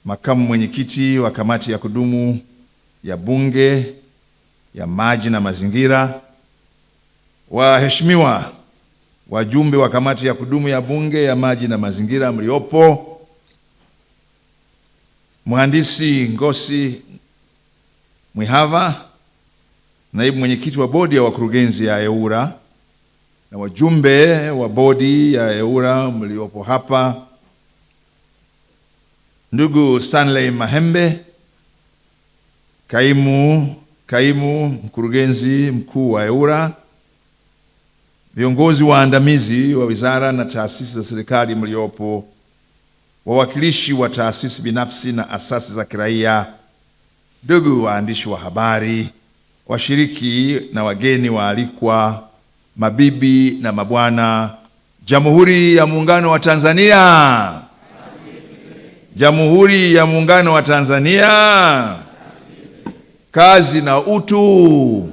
makamu mwenyekiti wa kamati ya kudumu ya Bunge ya maji na mazingira, waheshimiwa wajumbe wa kamati ya kudumu ya Bunge ya maji na mazingira mliopo, Mhandisi Ngosi Mwihava, naibu mwenyekiti wa bodi ya wakurugenzi ya EWURA, na wajumbe wa bodi ya EWURA mliopo hapa, ndugu Stanley Mahembe, kaimu mkurugenzi mkuu wa EWURA, viongozi waandamizi wa wizara na taasisi za serikali mliopo, wawakilishi wa taasisi binafsi na asasi za kiraia, ndugu waandishi wa habari, washiriki na wageni waalikwa, mabibi na mabwana, Jamhuri ya Muungano wa Tanzania. Jamhuri ya Muungano wa Tanzania. Kazi na utu.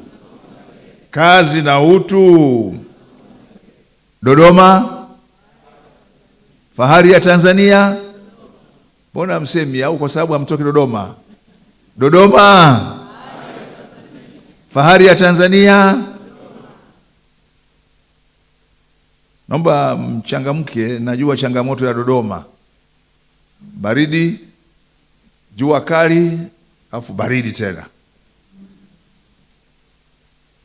Kazi na utu. Dodoma, fahari ya Tanzania. Mbona msemi au kwa sababu hamtoki Dodoma? Dodoma, fahari ya Tanzania. Naomba mchangamke, najua changamoto ya Dodoma. Baridi, jua kali, afu baridi tena.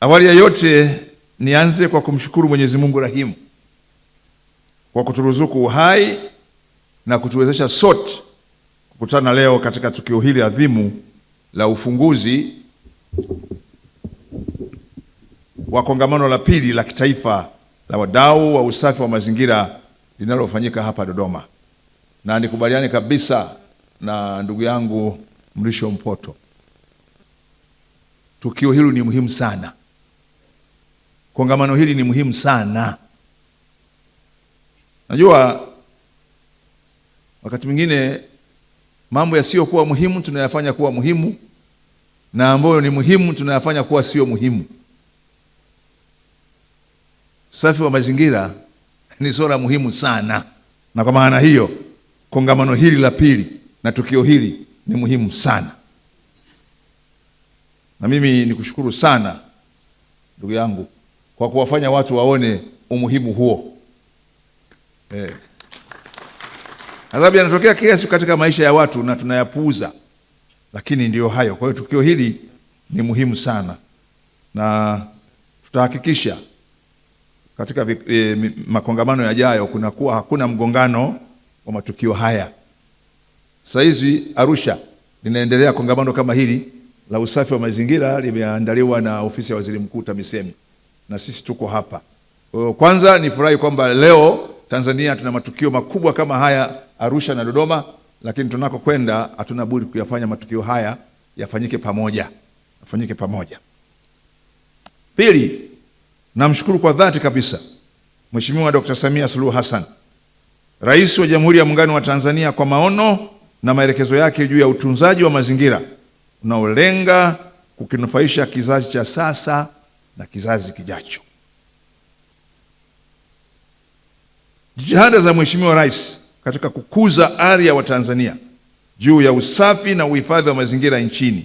Awali ya yote nianze kwa kumshukuru Mwenyezi Mungu rahimu kwa kuturuzuku uhai na kutuwezesha sote kukutana leo katika tukio hili adhimu la ufunguzi wa kongamano la pili la kitaifa la wadau wa usafi wa mazingira linalofanyika hapa Dodoma. Na nikubaliane kabisa na ndugu yangu Mrisho Mpoto, tukio hili ni muhimu sana. Kongamano hili ni muhimu sana. Najua wakati mwingine mambo yasiyokuwa muhimu tunayafanya kuwa muhimu, na ambayo ni muhimu tunayafanya kuwa sio muhimu. Usafi wa mazingira ni swala muhimu sana, na kwa maana hiyo kongamano hili la pili na tukio hili ni muhimu sana. Na mimi nikushukuru sana ndugu yangu kwa kuwafanya watu waone umuhimu huo. Adhabu yanatokea kila siku katika maisha ya watu na tunayapuuza, lakini ndiyo hayo. Kwa hiyo tukio hili ni muhimu sana, na tutahakikisha katika makongamano yajayo hakuna mgongano wa matukio haya. Sasa hizi Arusha linaendelea kongamano kama hili la usafi wa mazingira, limeandaliwa na ofisi ya Waziri Mkuu TAMISEMI, na sisi tuko hapa. Kwanza nifurahi kwamba leo Tanzania tuna matukio makubwa kama haya Arusha na Dodoma, lakini tunako kwenda hatuna budi kuyafanya matukio haya yafanyike pamoja. Pili, namshukuru kwa dhati kabisa Mheshimiwa Dr. Samia Suluhu Hassan, Rais wa Jamhuri ya Muungano wa Tanzania, kwa maono na maelekezo yake juu ya utunzaji wa mazingira unaolenga kukinufaisha kizazi cha sasa na kizazi kijacho. Jitihada za Mheshimiwa Rais katika kukuza ari ya Watanzania juu ya usafi na uhifadhi wa mazingira nchini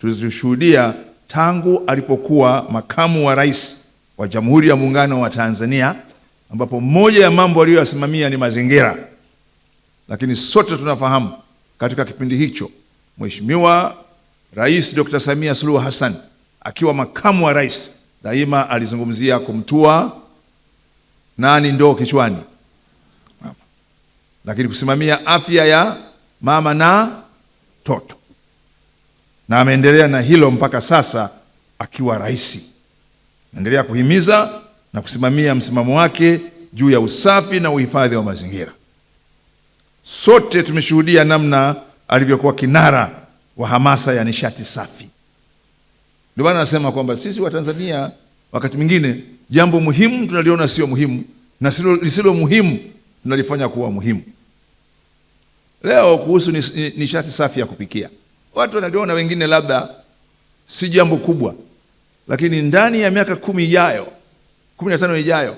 tulizoshuhudia tangu alipokuwa makamu wa rais wa Jamhuri ya Muungano wa Tanzania, ambapo moja ya mambo aliyoyasimamia ni mazingira. Lakini sote tunafahamu katika kipindi hicho Mheshimiwa Rais Dr. Samia Suluhu Hassan akiwa makamu wa rais daima alizungumzia kumtua nani ndoo kichwani, lakini kusimamia afya ya mama na toto, na ameendelea na hilo mpaka sasa akiwa rais. Naendelea kuhimiza na kusimamia msimamo wake juu ya usafi na uhifadhi wa mazingira. Sote tumeshuhudia namna alivyokuwa kinara wa hamasa ya nishati safi. Ndio maana nasema kwamba sisi wa Tanzania wakati mwingine jambo muhimu tunaliona sio muhimu, na lisilo muhimu tunalifanya kuwa muhimu. Leo kuhusu nishati safi ya kupikia, watu wanaliona wengine labda si jambo kubwa, lakini ndani ya miaka 10 ijayo, 15 ijayo,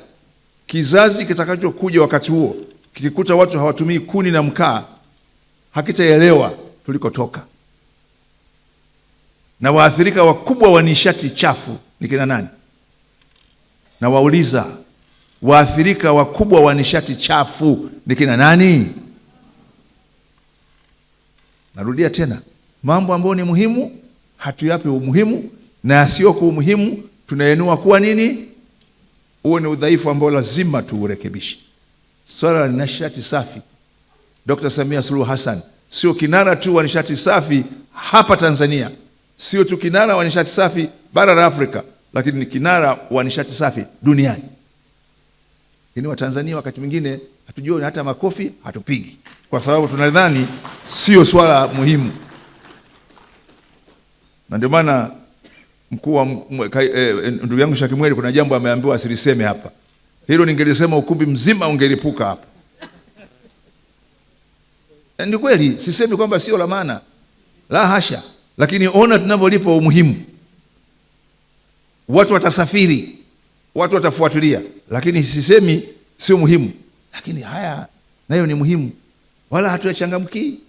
kizazi kitakachokuja wakati huo kikikuta watu hawatumii kuni na mkaa, hakitaelewa tulikotoka. Na waathirika wakubwa wa nishati chafu ni kina nani? Na wauliza, waathirika wakubwa wa nishati chafu ni kina nani? Narudia tena, mambo ambayo ni muhimu hatuyapi umuhimu, na yasiyokuwa umuhimu tunayenua kuwa nini? Huo ni udhaifu ambao lazima tuurekebishe. Swala la nishati safi, Dr. Samia Suluhu Hassan sio kinara tu wa nishati safi hapa Tanzania, sio tu kinara wa nishati safi bara la Afrika, lakini ni kinara wa nishati safi duniani. Lakini Watanzania wakati mwingine hatujui, hata makofi hatupigi, kwa sababu tunadhani sio swala muhimu. Na ndio maana mkuu wa ndugu yangu Shakimweli kuna jambo ameambiwa asiliseme hapa. Hilo ningelisema ukumbi mzima ungelipuka hapa. Ni kweli, sisemi kwamba sio la maana, la hasha, lakini ona tunavyolipa umuhimu. Watu watasafiri, watu watafuatilia, lakini sisemi sio muhimu, lakini haya nayo ni muhimu, wala hatuyachangamki.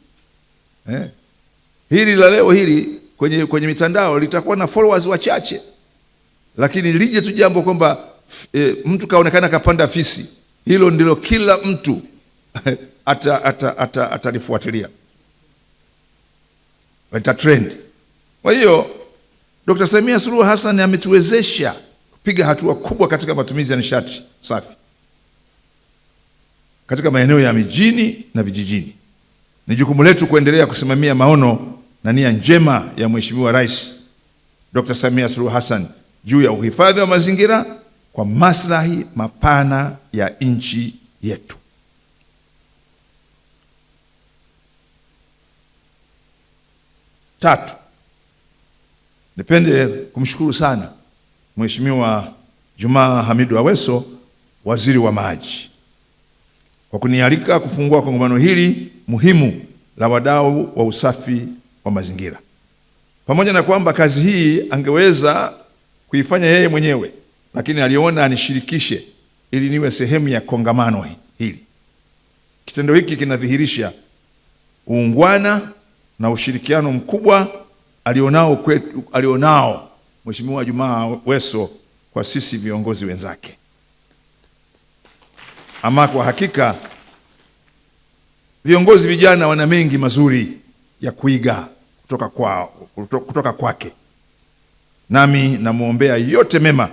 Hili la leo hili kwenye mitandao litakuwa na followers wachache, lakini lije tu jambo kwamba mtu kaonekana kapanda fisi, hilo ndilo kila mtu atalifuatilia, ita trend. Kwa hiyo Dr. Samia Suluhu Hassan ametuwezesha kupiga hatua kubwa katika matumizi ya nishati safi katika maeneo ya mijini na vijijini. Ni jukumu letu kuendelea kusimamia maono na nia njema ya Mheshimiwa Rais Dr. Samia Suluhu Hassan juu ya uhifadhi wa mazingira kwa maslahi mapana ya nchi yetu. Tatu, nipende kumshukuru sana Mheshimiwa Jumaa Hamidu Aweso, Waziri wa Maji, kwa kunialika kufungua kongamano hili muhimu la wadau wa usafi wa mazingira. Pamoja na kwamba kazi hii angeweza kuifanya yeye mwenyewe, lakini aliona anishirikishe ili niwe sehemu ya kongamano hili. Kitendo hiki kinadhihirisha uungwana na ushirikiano mkubwa alionao Mheshimiwa Jumaa Aweso kwa sisi viongozi wenzake. Ama kwa hakika viongozi vijana wana mengi mazuri ya kuiga kutoka kwake. Nami namwombea yote mema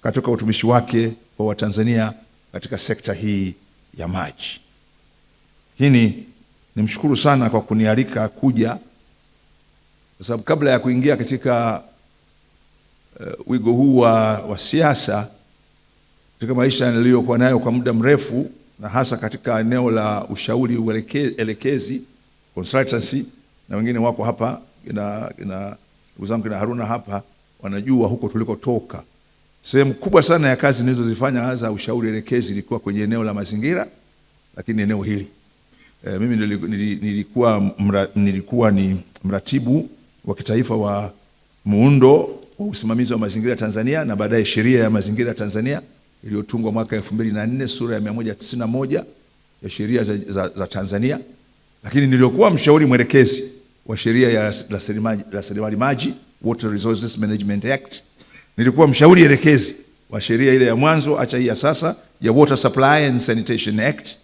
katika utumishi wake kwa Watanzania katika sekta hii ya maji. Hini nimshukuru sana kwa kunialika kuja, kwa sababu kabla ya kuingia katika wigo huu wa siasa, katika maisha niliyokuwa nayo kwa muda mrefu, na hasa katika eneo la ushauri elekezi consultancy, na wengine wako hapa ndugu zangu kina Haruna hapa wanajua huko tulikotoka. Sehemu kubwa sana ya kazi nilizozifanya hasa ushauri elekezi ilikuwa kwenye eneo la mazingira, lakini eneo hili mimi nilikuwa ni mratibu wa kitaifa wa muundo wa usimamizi wa mazingira Tanzania, na baadaye sheria ya mazingira Tanzania iliyotungwa mwaka 2004 sura ya 191 ya sheria za Tanzania. Lakini nilikuwa mshauri mwelekezi wa sheria ya rasilimali maji, Water Resources Management Act. Nilikuwa mshauri elekezi wa sheria ile ya mwanzo, acha hii ya sasa, ya Water Supply and Sanitation Act.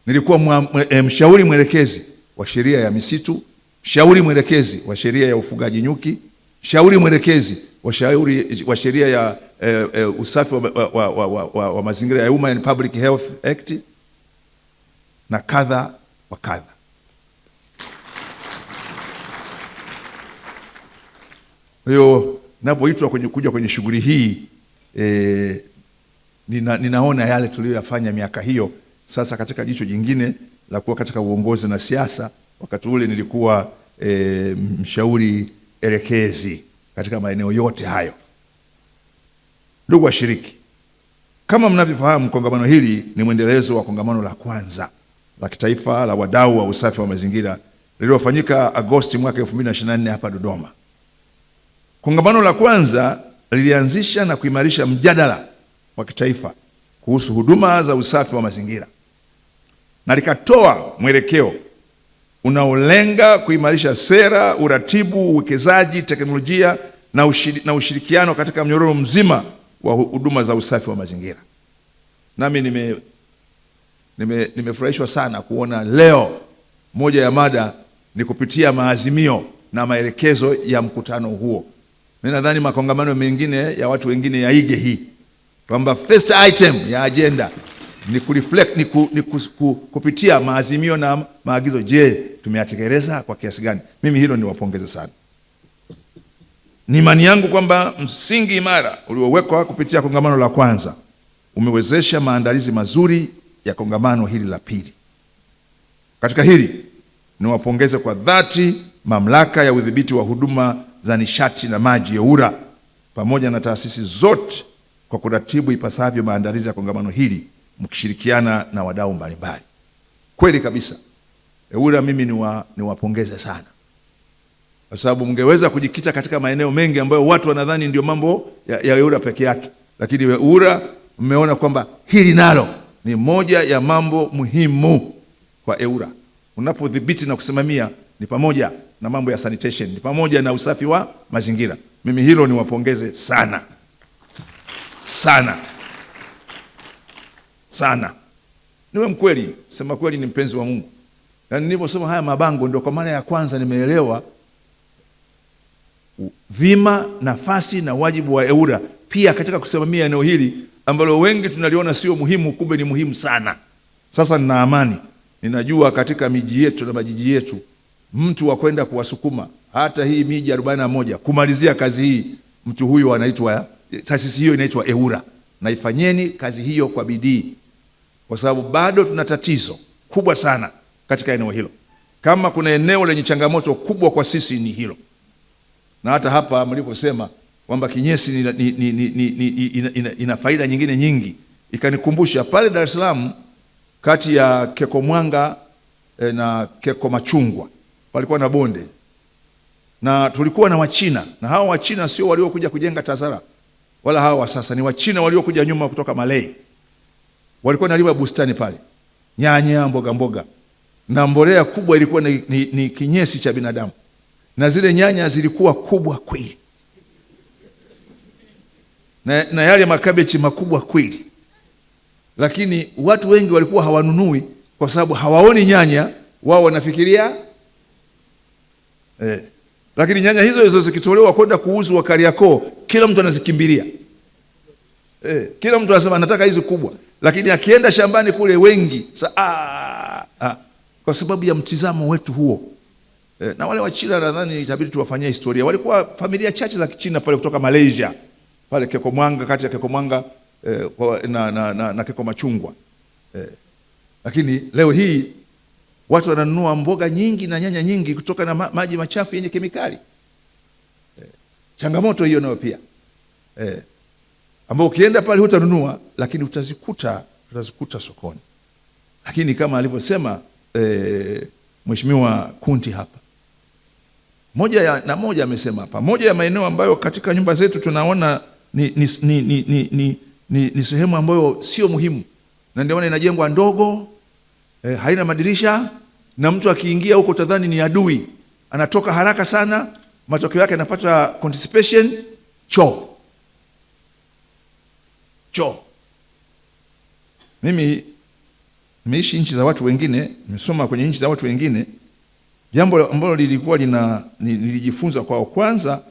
Nilikuwa mshauri mwelekezi wa sheria ya misitu, mshauri mwelekezi wa sheria ya ufugaji nyuki, mshauri mwelekezi wa sheria ya usafi wa mazingira ya Human and Public Health Act na kadha wa kadha. Kwa hiyo ninapoitwa kuja kwenye shughuli hii ninaona yale tuliyoyafanya miaka hiyo sasa katika jicho jingine la kuwa katika uongozi na siasa. Wakati ule nilikuwa mshauri elekezi katika maeneo yote hayo. Ndugu washiriki, kama mnavyofahamu, kongamano hili ni mwendelezo wa kongamano la kwanza la kitaifa la wadau wa usafi wa mazingira lililofanyika Agosti mwaka 2024 hapa Dodoma. Kongamano la kwanza lilianzisha na kuimarisha mjadala wa kitaifa kuhusu huduma za usafi wa mazingira na likatoa mwelekeo unaolenga kuimarisha sera, uratibu, uwekezaji, teknolojia na ushirikiano katika mnyororo mzima wa huduma za usafi wa mazingira. Nami nimefurahishwa sana kuona leo moja ya mada ni kupitia maazimio na maelekezo ya mkutano huo. Mimi nadhani makongamano mengine ya watu wengine yaige hii, kwamba first item ya agenda ni kureflect, kupitia maazimio na maagizo. Je, tumeyatekeleza kwa kiasi gani? Mimi hilo niwapongeze sana. Ni imani yangu kwamba msingi imara uliowekwa kupitia kongamano la kwanza umewezesha maandalizi mazuri ya kongamano hili la pili. Katika hili niwapongeze kwa dhati Mamlaka ya Udhibiti wa Huduma za Nishati na Maji EWURA pamoja na taasisi zote kwa kuratibu ipasavyo maandalizi ya kongamano hili mkishirikiana na wadau mbalimbali. Kweli kabisa, EWURA mimi niwapongeze sana, kwa sababu mngeweza kujikita katika maeneo mengi ambayo watu wanadhani ndio mambo ya EWURA peke yake, lakini EWURA mmeona kwamba hili nalo ni moja ya mambo muhimu kwa EWURA. Unapodhibiti na kusimamia ni pamoja na mambo ya sanitation, ni pamoja na usafi wa mazingira. Mimi hilo niwapongeze sana sana sana. Niwe mkweli, sema kweli ni mpenzi wa Mungu. Na niliposoma haya mabango ndio kwa mara ya kwanza nimeelewa vima, nafasi na wajibu wa EWURA pia katika kusimamia eneo hili ambalo wengi tunaliona sio muhimu, kumbe ni muhimu sana. Sasa nina amani, ninajua katika miji yetu na majiji yetu mtu wa kwenda kuwasukuma hata hii miji 41 kumalizia kazi hii, mtu huyu anaitwa, taasisi hiyo inaitwa EWURA. Na ifanyeni kazi hiyo kwa bidii, kwa sababu bado tuna tatizo kubwa sana katika eneo hilo. Kama kuna eneo lenye changamoto kubwa kwa sisi ni hilo. Na hata hapa mliposema kwamba kinyesi ina faida nyingine nyingi, ikanikumbusha pale Dar es Salaam kati ya Keko Mwanga na Keko Machungwa walikuwa na bonde, na tulikuwa na Wachina, na hao Wachina sio waliokuja kujenga Tazara wala hao wa sasa, ni Wachina waliokuja nyuma kutoka Malay. Walikuwa nalima bustani pale, nyanya, mboga, na mbolea kubwa ilikuwa ni kinyesi cha binadamu, na zile nyanya zilikuwa kubwa kweli, na yale makabechi makubwa kweli, lakini watu wengi walikuwa hawanunui kwa sababu hawaoni nyanya, wao wanafikiria lakini nyanya hizo zikitolewa kwenda kuuzwa Kariakoo, kila mtu anazikimbilia. Kila mtu anasema nataka hizi kubwa, lakini akienda shambani kule wengi kwa sababu ya mtizamo wetu huo. Na wale Wachina nadhani itabidi tuwafanyie historia. Walikuwa familia chache za Kichina pale kutoka Malaysia pale Keko Mwanga, kati ya Keko Mwanga na Keko Machungwa. Lakini leo hii watu wananunua mboga nyingi na nyanya nyingi kutoka na maji machafu yenye kemikali. Changamoto hiyo nayo pia, ambao ukienda pale hutanunua, lakini utazikuta sokoni. Lakini kama alivyosema Mheshimiwa Kunti hapa, moja amesema hapa, moja ya maeneo ambayo katika nyumba zetu tunaona ni sehemu ambayo sio muhimu, na ndio maana inajengwa ndogo, haina madirisha, na mtu akiingia huko tadhani ni adui, anatoka haraka sana, matokeo yake anapata constipation. Choo. Mimi nimeishi nchi za watu wengine, nimesoma kwenye nchi za watu wengine, jambo ambalo lilikuwa nilijifunza kwao. Kwanza,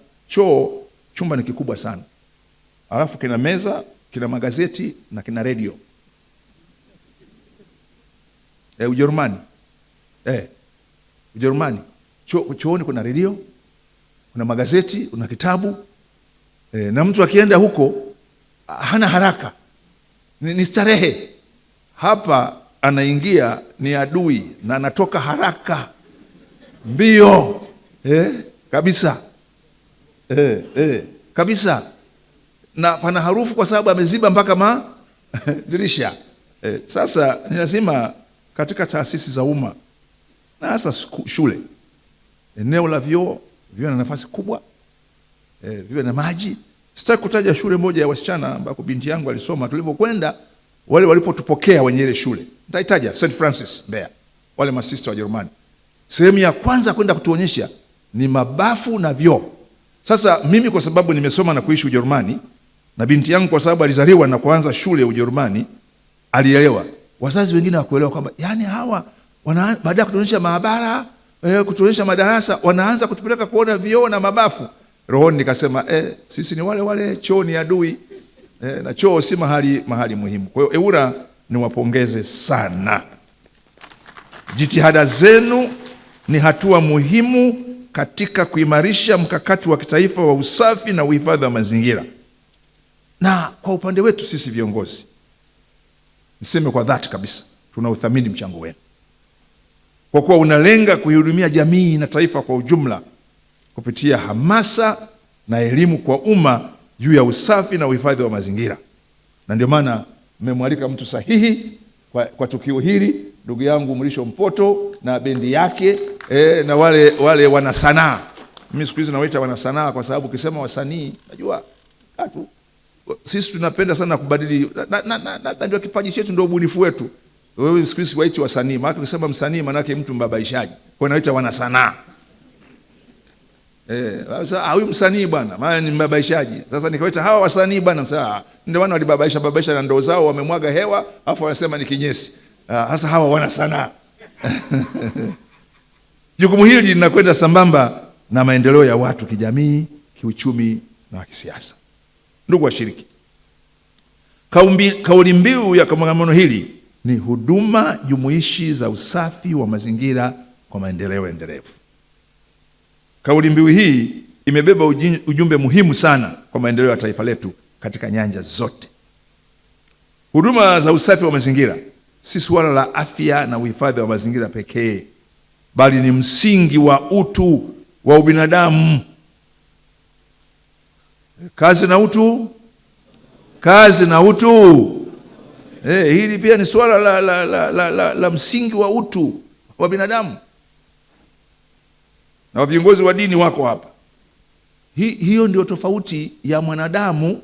chumba ni kikubwa sana, alafu kina meza, kina magazeti na kina radio. Ujerumani chooni kuna redio, kuna magazeti, kuna kitabu, na mtu akienda huko hana haraka, ni starehe. Hapa anaingia ni adui na anatoka haraka mbio, kabisa, kabisa, na pana harufu kwa sababu ameziba mpaka dirisha. Sasa ni lazima katika taasisi za umma na hasa shule, eneo la vyoo viwe na nafasi kubwa, viwe na maji. Sitaki kutaja shule moja ya wasichana ambako binti yangu alisoma. Tulipokwenda, wale walipotupokea wenye ile shule, nitaitaja St. Francis Mbeya, wale masista wa Jerumani, Sehemu ya kwanza kwenda kutuonyesha ni mabafu na vyoo. Sasa mimi kwa sababu nimesoma na kuishi Ujerumani, na binti yangu kwa sababu alizaliwa na kuanza shule ya Ujerumani, alielewa. Wazazi wengine hawakuelewa kwamba yani hawa baada ya kutuonyesha maabara, kutuonyesha madarasa, wanaanza kutupeleka kuona vyoo na mabafu. Rohoni nikasema sisi ni wale choo ni adui, na choo si mahali muhimu. Kwa hiyo EWURA niwapongeze sana. Jitihada zenu ni hatua muhimu katika kuimarisha mkakati wa kitaifa wa usafi na uhifadhi wa mazingira. Na kwa upande wetu sisi viongozi, niseme kwa dhati kabisa, tunauthamini mchango wenu, kwa kuwa unalenga kuihudumia jamii na taifa kwa ujumla kupitia hamasa na elimu kwa umma juu ya usafi na uhifadhi wa mazingira. Na ndio maana mmemwalika mtu sahihi kwa tukio hili, ndugu yangu Mrisho Mpoto na bendi yake, na wale wanasanaa. Mimi siku hizi nawaita wanasanaa kwa sababu ukisema wasanii, najua sisi tunapenda sana kubadili, na ndio kipaji chetu, ndio ubunifu wetu. Wewe siku hizi waiti wasanii, maana ukisema msanii maana yake mtu mbabaishaji. Kwa naita wanasanaa. Sasa huyu msanii bwana, maana ni mbabaishaji. Sasa nikawaita hawa wasanii bwana, sasa ndio maana walibabaisha na ndoo zao, wamemwaga hewa, afu wanasema ni kinyesi. Sasa hawa wanasanaa. Jukumu hili linakwenda sambamba na maendeleo ya watu kijamii, kiuchumi na kisiasa. Ndugu washiriki, kauli mbiu ya kongamano hili ni huduma jumuishi za usafi wa mazingira kwa maendeleo endelevu. Kauli mbiu hii imebeba ujumbe muhimu sana kwa maendeleo ya taifa letu katika nyanja zote. Huduma za usafi wa mazingira si suala la afya na uhifadhi wa mazingira pekee, bali ni msingi wa utu wa ubinadamu. Kazi na utu, kazi na utu. Hili pia ni suala la msingi wa utu wa binadamu. Na viongozi wa dini wako hapa. Hiyo ndio tofauti ya mwanadamu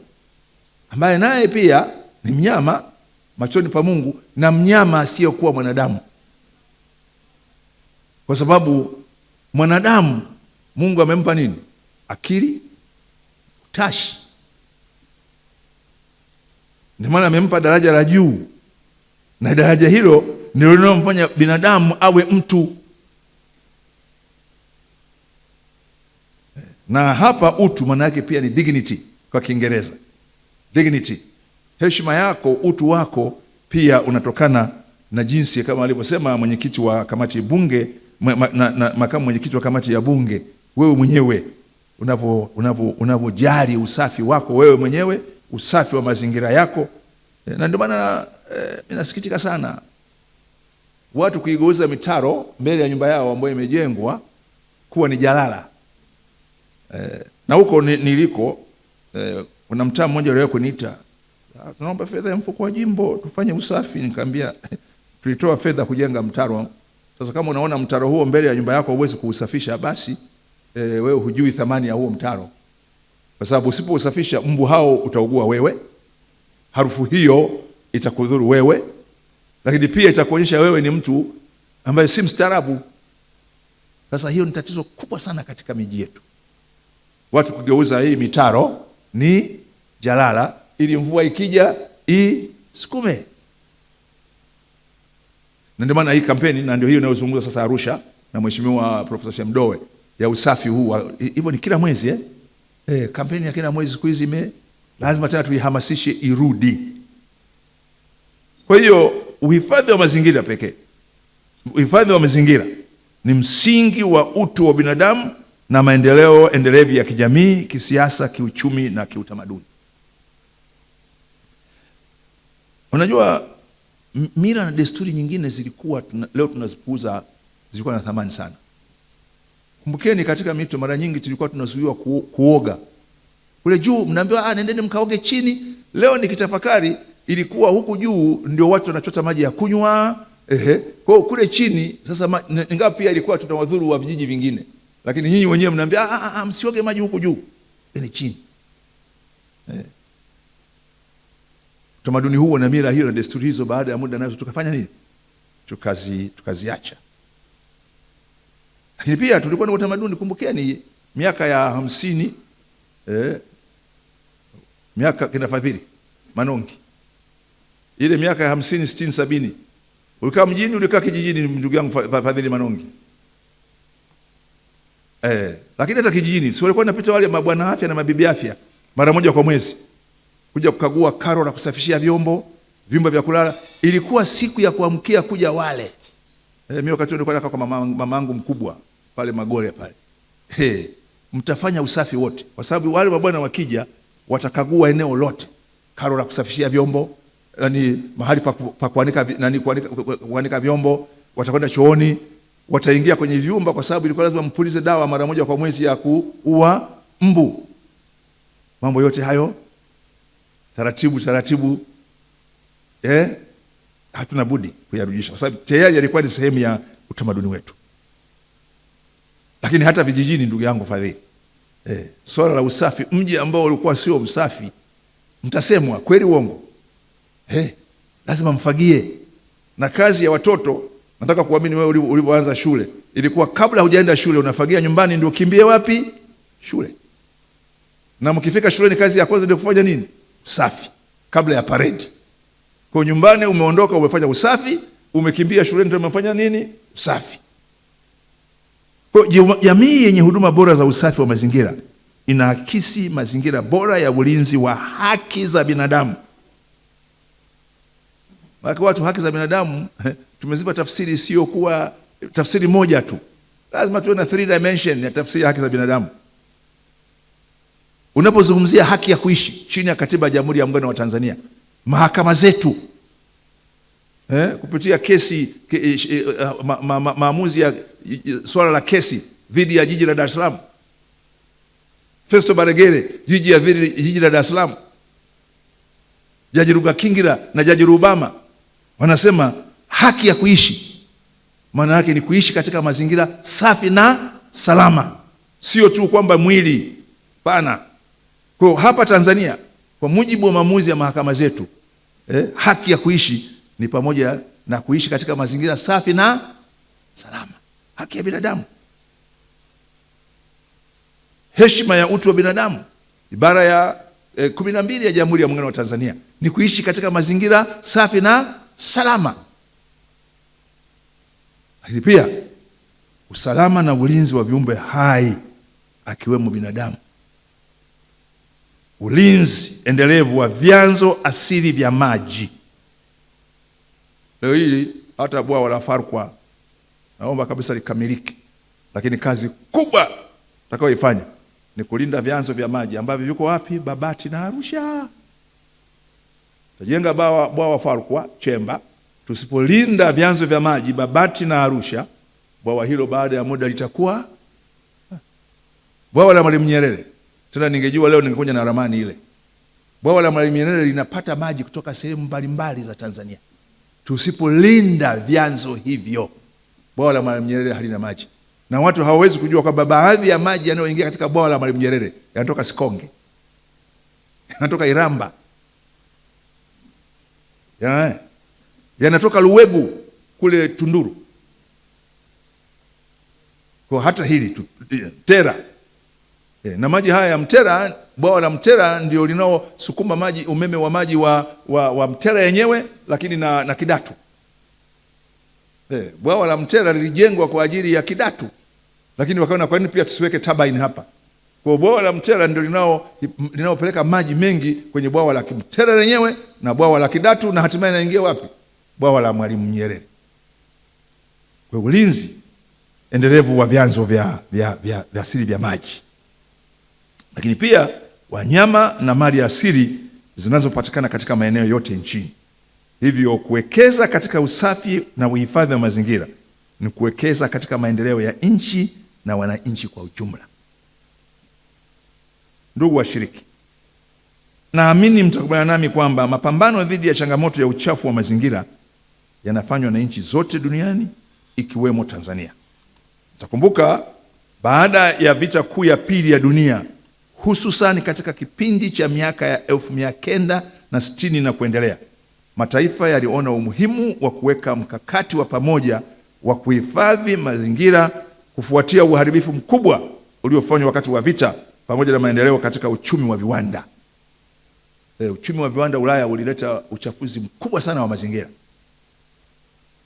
ambaye naye pia ni mnyama machoni pa Mungu na mnyama asiyokuwa mwanadamu. Kwa sababu mwanadamu Mungu amempa nini? Akili, utashi. Ndio maana amempa daraja la juu. Na daraja hilo ndilo linalomfanya binadamu awe mtu. Na hapa utu maana yake pia ni dignity kwa Kiingereza. Dignity. Heshima yako, utu wako pia unatokana na jinsi kama alivyosema mwenyekiti wa kamati bunge na makamu mwenyekiti wa kamati ya bunge, wewe mwenyewe unavyojali usafi wako wewe mwenyewe, usafi wa mazingira yako. Na ndio maana ninasikitika sana watu kuigeuza mitaro mbele ya nyumba yao ambayo imejengwa kuwa ni jalala. Na huko niliko kuna mtaa mmoja leo kuniita, tunaomba fedha ya mfuko wa jimbo tufanye usafi. Nikamwambia tulitoa fedha kujenga mtaro. Sasa kama unaona mtaro huo mbele ya nyumba yako huwezi kuusafisha, basi wewe hujui thamani ya huo mtaro, kwa sababu usipousafisha mbu hao utaugua wewe, harufu hiyo itakudhuru wewe, lakini pia itakuonyesha wewe ni mtu ambaye si mstaarabu. Sasa hiyo ni tatizo kubwa sana katika miji yetu, watu kugeuza hii mitaro ni jalala ili mvua ikija isikume. Na ndio maana hii kampeni, na ndio hiyo inayozungumzwa sasa Arusha na Mheshimiwa Profesa Shemdoe ya usafi huu, hivyo ni kila mwezi kampeni ya kila mwezi siku hizi lazima tena tuihamasishe irudi. Kwa hiyo uhifadhi wa mazingira pekee, uhifadhi wa mazingira ni msingi wa utu wa binadamu na maendeleo endelevu ya kijamii, kisiasa, kiuchumi na kiutamaduni. Unajua mila na desturi nyingine zilikuwa leo tunazipuuza, zilikuwa na thamani sana. Kumbukeni katika mito mara nyingi tulikuwa tunazuiwa kuoga. Kule juu mnaambiwa nendeni mkaoge chini. Leo nikitafakari ilikuwa huku juu ndio watu wanachota maji ya kunywa. Kwa kule chini sasa ingawa pia ilikuwa tunawadhuru wa vijiji vingine. Lakini nyinyi wenyewe mnaambia msioge maji huku juu. Ni chini. Utamaduni huo na mila hiyo na desturi hizo baada ya muda nazo tukafanya nini? Tukaziacha. Lakini pia tulikuwa na utamaduni, kumbukeni miaka ya 50 miaka kina Fadhili Manongi, ile miaka ya 50, 60, 70, ulikaa mjini, ulikaa kijijini, ndugu yangu Fadhili Manongi. Lakini hata kijijini si walikuwa napita wale mabwana afya na mabibi afya mara moja kwa mwezi kuja kukagua karo na kusafishia vyumba vya kulala. Ilikuwa siku ya kuamkia kuja wale. Mimi wakati nilikuwa nakaa kwa mamangu mkubwa pale Magore pale. Mtafanya usafi wote, kwa sababu wale mabwana wakija watakagua eneo lote, karo la kusafishia vyombo, yani mahali pa kuanika vyombo, watakwenda chooni, wataingia kwenye vyumba, kwa sababu ilikuwa lazima mpulize dawa mara moja kwa mwezi ya kuua mbu. Mambo yote hayo taratibu hatuna budi kuyarudisha, kwa sababu tayari yalikuwa ni sehemu ya utamaduni wetu. Lakini hata vijijini, ndugu yangu Fadhili, swala la usafi, mji ambao ulikuwa sio msafi, mtasemwa kweli uongo, lazima mfagie. Na kazi ya watoto, nataka kuamini wewe ulivyoanza shule, ilikuwa kabla hujaenda shule unafagia nyumbani ndio kimbie wapi? Shule. Na mkifika shuleni kazi ya kwanza ndio kufanya nini? Usafi, kabla ya parade. Kwa nyumbani umeondoka, umefanya usafi, umekimbia shuleni ndio umefanya nini? Usafi. Kwa jamii yenye huduma bora za usafi wa mazingira inaakisi mazingira bora ya ulinzi wa haki za binadamu. Maka watu haki za binadamu tumezipa tafsiri sio kuwa tafsiri moja tu. Lazima tuwe na 3 dimension ya tafsiri ya haki za binadamu. Unapozungumzia haki ya kuishi chini ya katiba ya Jamhuri ya Muungano wa Tanzania, mahakama zetu kupitia kesi maamuzi ya swala la kesi dhidi ya jiji la Dar es Salaam, Festo Baregere jiji la Dar es Salaam, Jaji Rugakingira na Jaji Rubama wanasema haki ya kuishi maana yake ni kuishi katika mazingira safi na salama, sio tu kwamba mwili pana. Kwa hapa Tanzania, kwa mujibu wa maamuzi ya mahakama zetu, haki ya kuishi ni pamoja na kuishi katika mazingira safi na salama, haki ya binadamu, heshima ya utu wa binadamu. Ibara ya 12 ya Jamhuri ya Muungano wa Tanzania ni kuishi katika mazingira safi na salama. Lakini pia usalama na ulinzi wa viumbe hai akiwemo binadamu, ulinzi endelevu wa vyanzo asili vya maji. Leo hii hata bwawa la Farkwa naomba kabisa likamilike, lakini kazi kubwa tutakayoifanya ni kulinda vyanzo vya maji ambavyo viko wapi? Babati na Arusha. Tajenga bwawa Farkwa Chemba, tusipolinda vyanzo vya maji Babati na Arusha, bwawa hilo baada ya muda litakuwa bwawa la Mwalimu Nyerere. Tena ningejua leo ningekuja na ramani ile. Bwawa la Mwalimu Nyerere linapata maji kutoka sehemu mbalimbali za Tanzania. Tusipolinda vyanzo hivyo, bwawa la Mwalimu Nyerere halina maji. Na watu hawawezi kujua kwamba baadhi ya maji yanayoingia katika bwawa la Mwalimu Nyerere yanatoka Sikonge, yanatoka Iramba, yanatoka Luwegu kule Tunduru. Kwa hata hili Mtera, na maji haya ya Mtera, bwawa la Mtera ndio linaosukuma maji, umeme wa maji wa Mtera yenyewe, lakini na Kidatu. Bwawa la Mtera lilijengwa kwa ajili ya Kidatu, lakini wakaona kwa nini pia tusiweke turbine hapa. Kwa bwawa la Mtera ndio linaopeleka maji mengi kwenye bwawa la Mtera lenyewe na bwawa la Kidatu, na hatimaye inaingia wapi? Bwawa la Mwalimu Nyerere. Kwa ulinzi endelevu wa vyanzo vya asili vya maji, lakini pia wanyama na mali asili zinazopatikana katika maeneo yote nchini. Hivyo kuwekeza katika usafi na uhifadhi wa mazingira ni kuwekeza katika maendeleo ya nchi na wananchi kwa ujumla. Ndugu washiriki, naamini mtakubaliana nami kwamba mapambano dhidi ya changamoto ya uchafu wa mazingira yanafanywa na nchi zote duniani ikiwemo Tanzania. Mtakumbuka baada ya vita kuu ya pili ya dunia, hususan katika kipindi cha miaka ya 1960 na kuendelea, mataifa yaliona umuhimu wa kuweka mkakati wa pamoja wa kuhifadhi mazingira kufuatia uharibifu mkubwa uliofanywa wakati wa vita pamoja na maendeleo katika uchumi wa viwanda. Uchumi wa viwanda Ulaya ulileta uchafuzi mkubwa sana wa mazingira,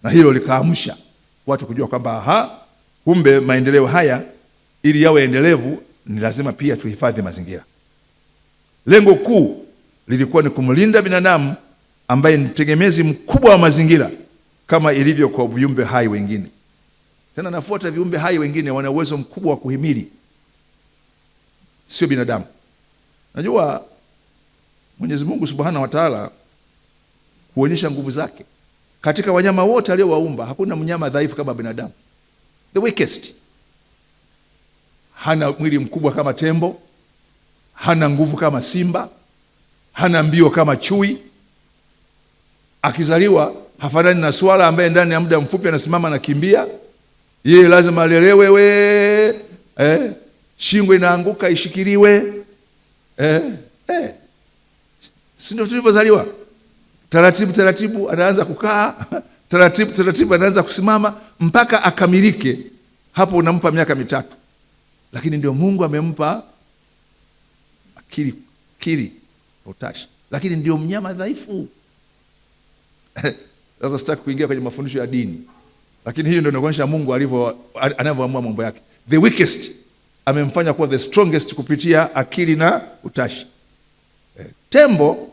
na hilo likaamsha watu kujua kwamba kumbe maendeleo haya ili yawe endelevu ni lazima pia tuhifadhi mazingira. Lengo kuu lilikuwa ni kumlinda binadamu ambaye ni tegemezi mkubwa wa mazingira kama ilivyo kwa viumbe hai wengine. Tena nafuata viumbe hai wengine wana uwezo mkubwa wa kuhimili, sio binadamu. Najua Mwenyezi Mungu Subhanahu wa Ta'ala kuonyesha nguvu zake. Katika wanyama wote aliowaumba hakuna mnyama dhaifu kama binadamu. The weakest. Hana mwili mkubwa kama tembo, hana nguvu kama simba, hana mbio kama chui. Akizaliwa hafanani na swala ambaye ndani ya muda mfupi anasimama na kimbia. Yeye lazima alelewe, shingo inaanguka ishikiliwe. Si ndio tulivyozaliwa? Taratibu taratibu anaanza kukaa, taratibu taratibu anaanza kusimama mpaka akamilike. Hapo unampa miaka 3. Lakini ndio Mungu amempa akili utashi. Lakini ndio mnyama dhaifu. Sasa sitaki kuingia kwenye mafundisho ya dini, lakini hiyo ndio inaonyesha Mungu anavyoamua mambo yake. The weakest amemfanya kuwa the strongest kupitia akili na utashi. Tembo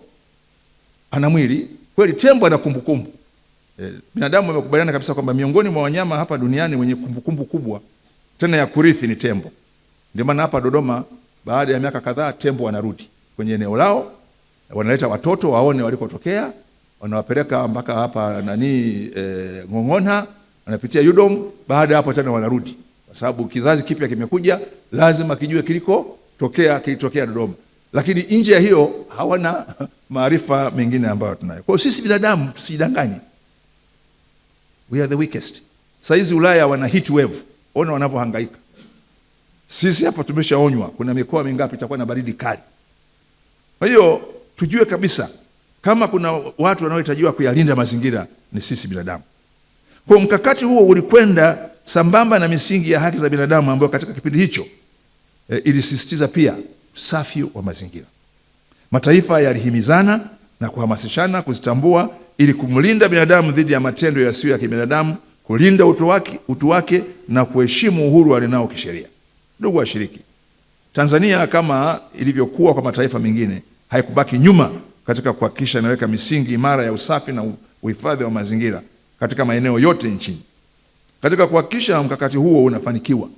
ana mwili kweli, tembo ana kumbukumbu. Binadamu wamekubaliana kabisa kwamba miongoni mwa wanyama hapa duniani wenye kumbukumbu kubwa tena ya kurithi ni tembo. Ndio maana hapa Dodoma baada ya miaka kadhaa tembo wanarudi kwenye eneo lao, wanaleta watoto waone walikotokea, wanawapeleka mpaka hapa Ng'ong'ona, wanapitia Yudom, baada hapo tena wanarudi. Kwa sababu kizazi kipya kimekuja, lazima kijue kilitokea Dodoma. Lakini nje ya hiyo hawana maarifa mengine ambayo tunayo. Kwa hiyo sisi binadamu tusijidanganye. We are the weakest. Saizi Ulaya wana heat wave. Ona wanavyohangaika. Sisi hapa tumeshaonywa kuna mikoa mingapi itakuwa na baridi kali. Kwa hiyo tujue kabisa kama kuna watu wanaohitajiwa kuyalinda mazingira ni sisi binadamu. Kwa mkakati huo ulikwenda sambamba na misingi ya haki za binadamu ambayo katika kipindi hicho ilisisitiza pia usafi wa mazingira. Mataifa yalihimizana na kuhamasishana kuzitambua ili kumlinda binadamu dhidi ya matendo yasiyo ya kibinadamu, kulinda utu wake na kuheshimu uhuru alinao kisheria. Ndugu washiriki, Tanzania kama ilivyokuwa kwa mataifa mengine haikubaki nyuma katika kuhakikisha inaweka misingi imara ya usafi na uhifadhi wa mazingira katika maeneo yote nchini. Katika kuhakikisha mkakati huo unafanikiwa,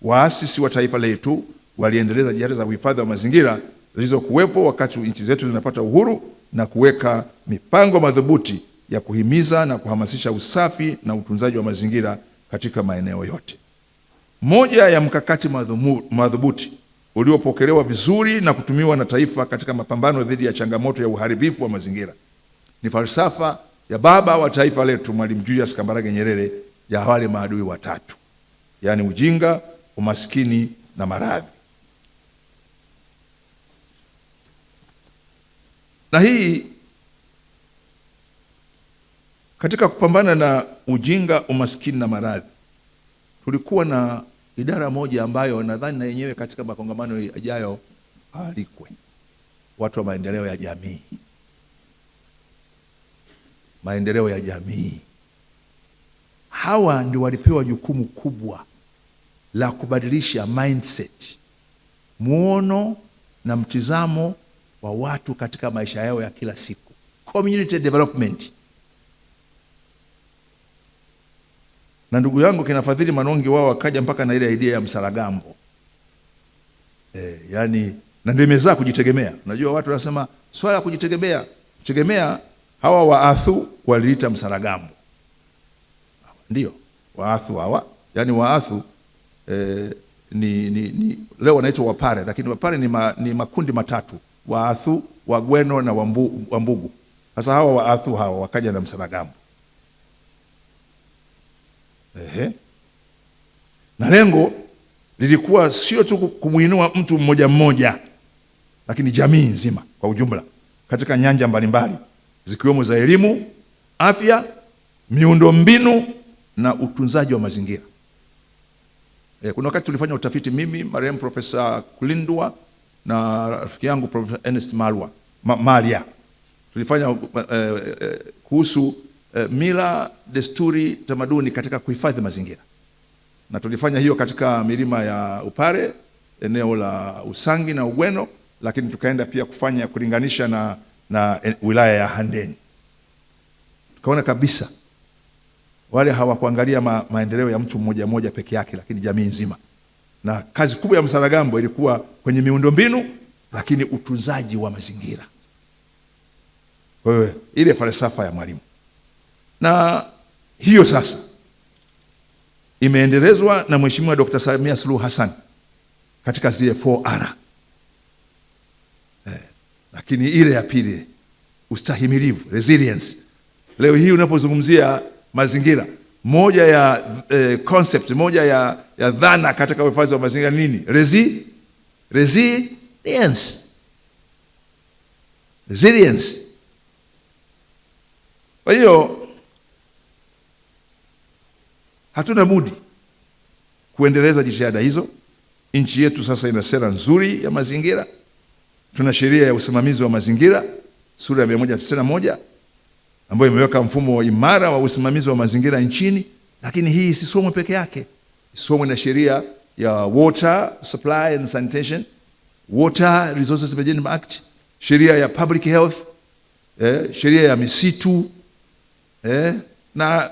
waasisi wa taifa letu waliendeleza jitihada za uhifadhi wa mazingira zilizokuwepo wakati nchi zetu zinapata uhuru na kuweka mipango madhubuti ya kuhimiza na kuhamasisha usafi na utunzaji wa mazingira katika maeneo yote. Moja ya mkakati madhubuti uliopokelewa vizuri na kutumiwa na taifa katika mapambano dhidi ya changamoto ya uharibifu wa mazingira ni falsafa ya baba wa taifa letu Mwalimu Julius Kambarage Nyerere ya wale maadui watatu, yaani ujinga, umaskini na maradhi. Na hii katika kupambana na ujinga, umaskini na maradhi, tulikuwa na idara moja ambayo nadhani na yenyewe katika makongamano yajayo alikwe, watu wa maendeleo ya jamii. Maendeleo ya jamii. Hawa ndio walipewa jukumu kubwa la kubadilisha mindset, muono na mtizamo wa watu katika maisha yao ya kila siku. Community development. Na ndugu yangu kina Fadhili Manongi wao wakaja mpaka na ile idea ya msaragambo. Yani na ndio imezaa kujitegemea. Unajua watu wanasema swala la kujitegemea, hawa Waathu waliita msaragambo. Ndio, Waathu hawa, yani Waathu leo wanaitwa Wapare, lakini Wapare ni makundi matatu, Waathu, Wagweno na Wambugu. Sasa hawa Waathu hawa wakaja na msaragambo. Na lengo lilikuwa sio tu kumuinua mtu mmoja mmoja, lakini jamii nzima kwa ujumla katika nyanja mbalimbali zikiwemo za elimu, afya, miundombinu na utunzaji wa mazingira. Kuna wakati tulifanya utafiti, mimi, marehemu Profesa Kulindwa na rafiki yangu Profesa Ernest Malia, tulifanya kuhusu mila, desturi, tamaduni katika kuhifadhi mazingira, na tulifanya hiyo katika milima ya Upare, eneo la Usangi na Ugweno, lakini tukaenda pia kufanya kulinganisha na wilaya ya Handeni. Tukaona kabisa wale hawakuangalia maendeleo ya mtu mmoja mmoja peke yake, lakini jamii nzima. Na kazi kubwa ya Msaragambo ilikuwa kwenye miundombinu, lakini utunzaji wa mazingira. Kwa hiyo ile falsafa ya Mwalimu, na hiyo sasa imeendelezwa na Mheshimiwa Dr. Samia Suluhu Hassan katika zile 4R. Lakini ile ya pili, ustahimilivu, resilience. Leo hii unapozungumzia mazingira, moja ya concept, moja ya dhana katika uhifadhi wa mazingira nini? Resilience. Kwa hiyo hatuna budi kuendeleza jitihada hizo. Nchi yetu sasa ina sera nzuri ya mazingira. Tuna sheria ya usimamizi wa mazingira sura ya 191 ambayo imeweka mfumo imara wa usimamizi wa mazingira nchini, lakini hii isisomwe peke yake. Isomwe na sheria ya Water Supply and Sanitation, Water Resources Management Act, sheria ya Public Health, sheria ya misitu, na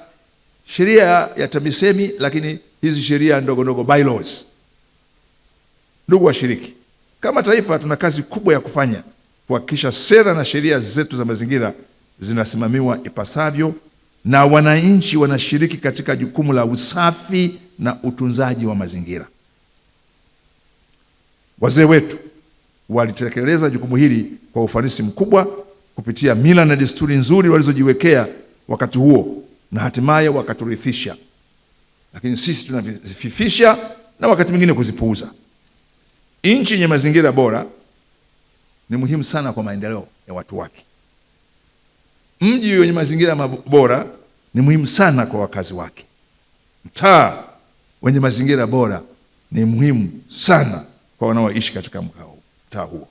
sheria ya TAMISEMI, lakini hizi sheria ndogo ndogo, bylaws. Ndugu washiriki, kama taifa tuna kazi kubwa ya kufanya kuhakikisha sera na sheria zetu za mazingira zinasimamiwa ipasavyo na wananchi wanashiriki katika jukumu la usafi na utunzaji wa mazingira. Wazee wetu walitekeleza jukumu hili kwa ufanisi mkubwa kupitia mila na desturi nzuri walizojiwekea wakati huo, na hatimaye wakaturithisha, lakini sisi tunavififisha na wakati mwingine kuzipuuza. Nchi yenye mazingira bora ni muhimu sana kwa maendeleo ya watu wake. Mji wenye mazingira bora ni muhimu sana kwa wakazi wake. Mtaa wenye mazingira bora ni muhimu sana kwa wanaoishi katika mtaa huo.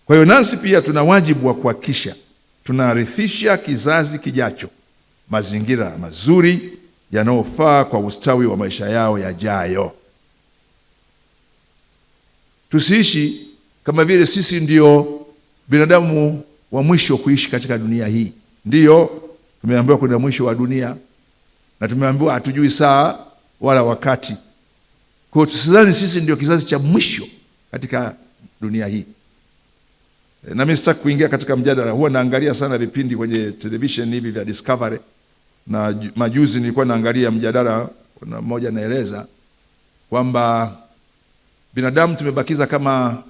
Kwa hiyo nasi pia tuna wajibu wa kuhakikisha tunarithisha kizazi kijacho mazingira mazuri yanayofaa kwa ustawi wa maisha yao yajayo. Tusiishi kama vile sisi ndio binadamu wa mwisho kuishi katika dunia hii. Ndiyo, tumeambiwa kuna mwisho wa dunia, na tumeambiwa hatujui saa wala wakati. Kwa hiyo tusidhani sisi ndio kizazi cha mwisho katika dunia hii. Na mimi sitaki kuingia katika mjadala. Huwa naangalia sana vipindi kwenye television hivi vya Discovery, na majuzi nilikuwa naangalia mjadala mmoja naeleza kwamba binadamu tumebakiza kama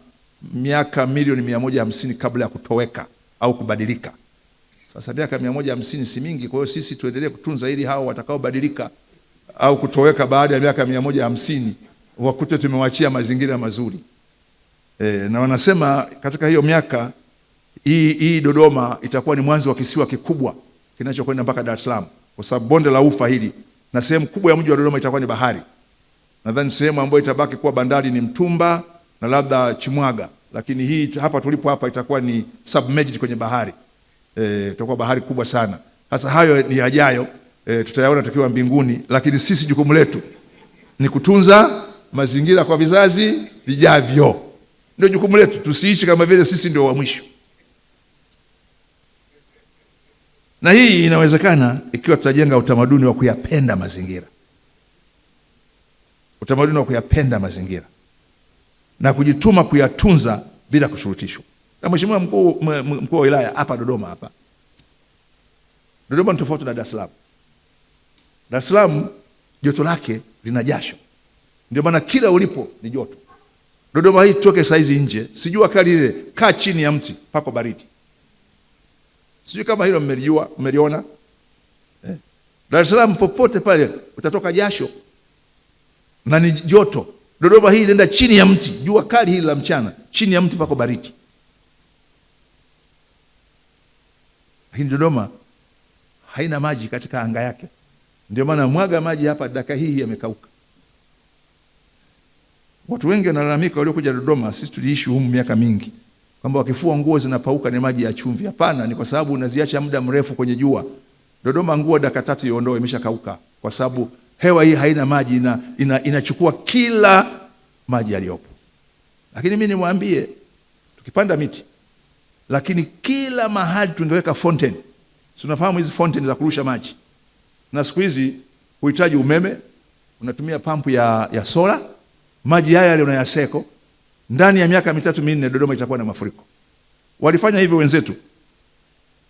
miaka milioni 150 kabla ya kutoweka au kubadilika. Sasa miaka 150 si mingi, kwa hiyo sisi tuendelee kutunza ili hao watakaobadilika au kutoweka baada ya miaka 150 wakute tumewachia mazingira mazuri. Na wanasema katika hiyo miaka hii Dodoma itakuwa ni mwanzo wa kisiwa kikubwa kinachokwenda mpaka Dar es Salaam, kwa sababu bonde la Ufa hili na sehemu kubwa ya mji wa Dodoma itakuwa ni bahari. Nadhani sehemu ambayo itabaki kuwa bandari ni Mtumba na labda Chimwaga, lakini hii hapa tulipo hapa itakuwa ni submerged kwenye bahari. Itakuwa bahari kubwa sana. Sasa hayo ni yajayo, tutayaona tukiwa mbinguni, lakini sisi jukumu letu ni kutunza mazingira kwa vizazi vijavyo. Ndio jukumu letu, tusiishi kama vile sisi ndio wa mwisho. Na hii inawezekana ikiwa tutajenga utamaduni wa kuyapenda mazingira. Utamaduni wa kuyapenda mazingira na kujituma kuyatunza bila kushurutishwa. Na Mheshimiwa mkuu wa wilaya hapa Dodoma hapa. Dodoma ni tofauti na Dar es Salaam. Dar es Salaam joto lake lina jasho. Ndio maana kila ulipo ni joto. Dodoma hii toke saizi nje, sijua kali ile, kaa chini ya mti, pako baridi. Sijui kama hilo mmeliona. Dar es Salaam popote pale utatoka jasho na ni joto. Dodoma hii nenda chini ya mti, jua kali hili la mchana, chini ya mti pako baridi. Lakini Dodoma haina maji katika anga yake. Ndio maana mwaga maji hapa dakika hii yamekauka. Watu wengi wanalalamika waliokuja Dodoma, sisi tuliishi humu miaka mingi, kwamba wakifua nguo zinapauka ni maji ya chumvi. Hapana, ni kwa sababu unaziacha muda mrefu kwenye jua. Dodoma nguo dakika 3 iondoe imeshakauka, kwa sababu hewa hii haina maji, inachukua kila maji yaliyopo. Lakini mimi nimwambie, tukipanda miti, lakini kila mahali tungeweka fountain. Tunafahamu hizi fountain za kurusha maji, na siku hizi huhitaji umeme, unatumia pampu ya sola, maji haya yale unayaseko. Ndani ya miaka 3-4 Dodoma itakuwa na mafuriko. Walifanya hivyo wenzetu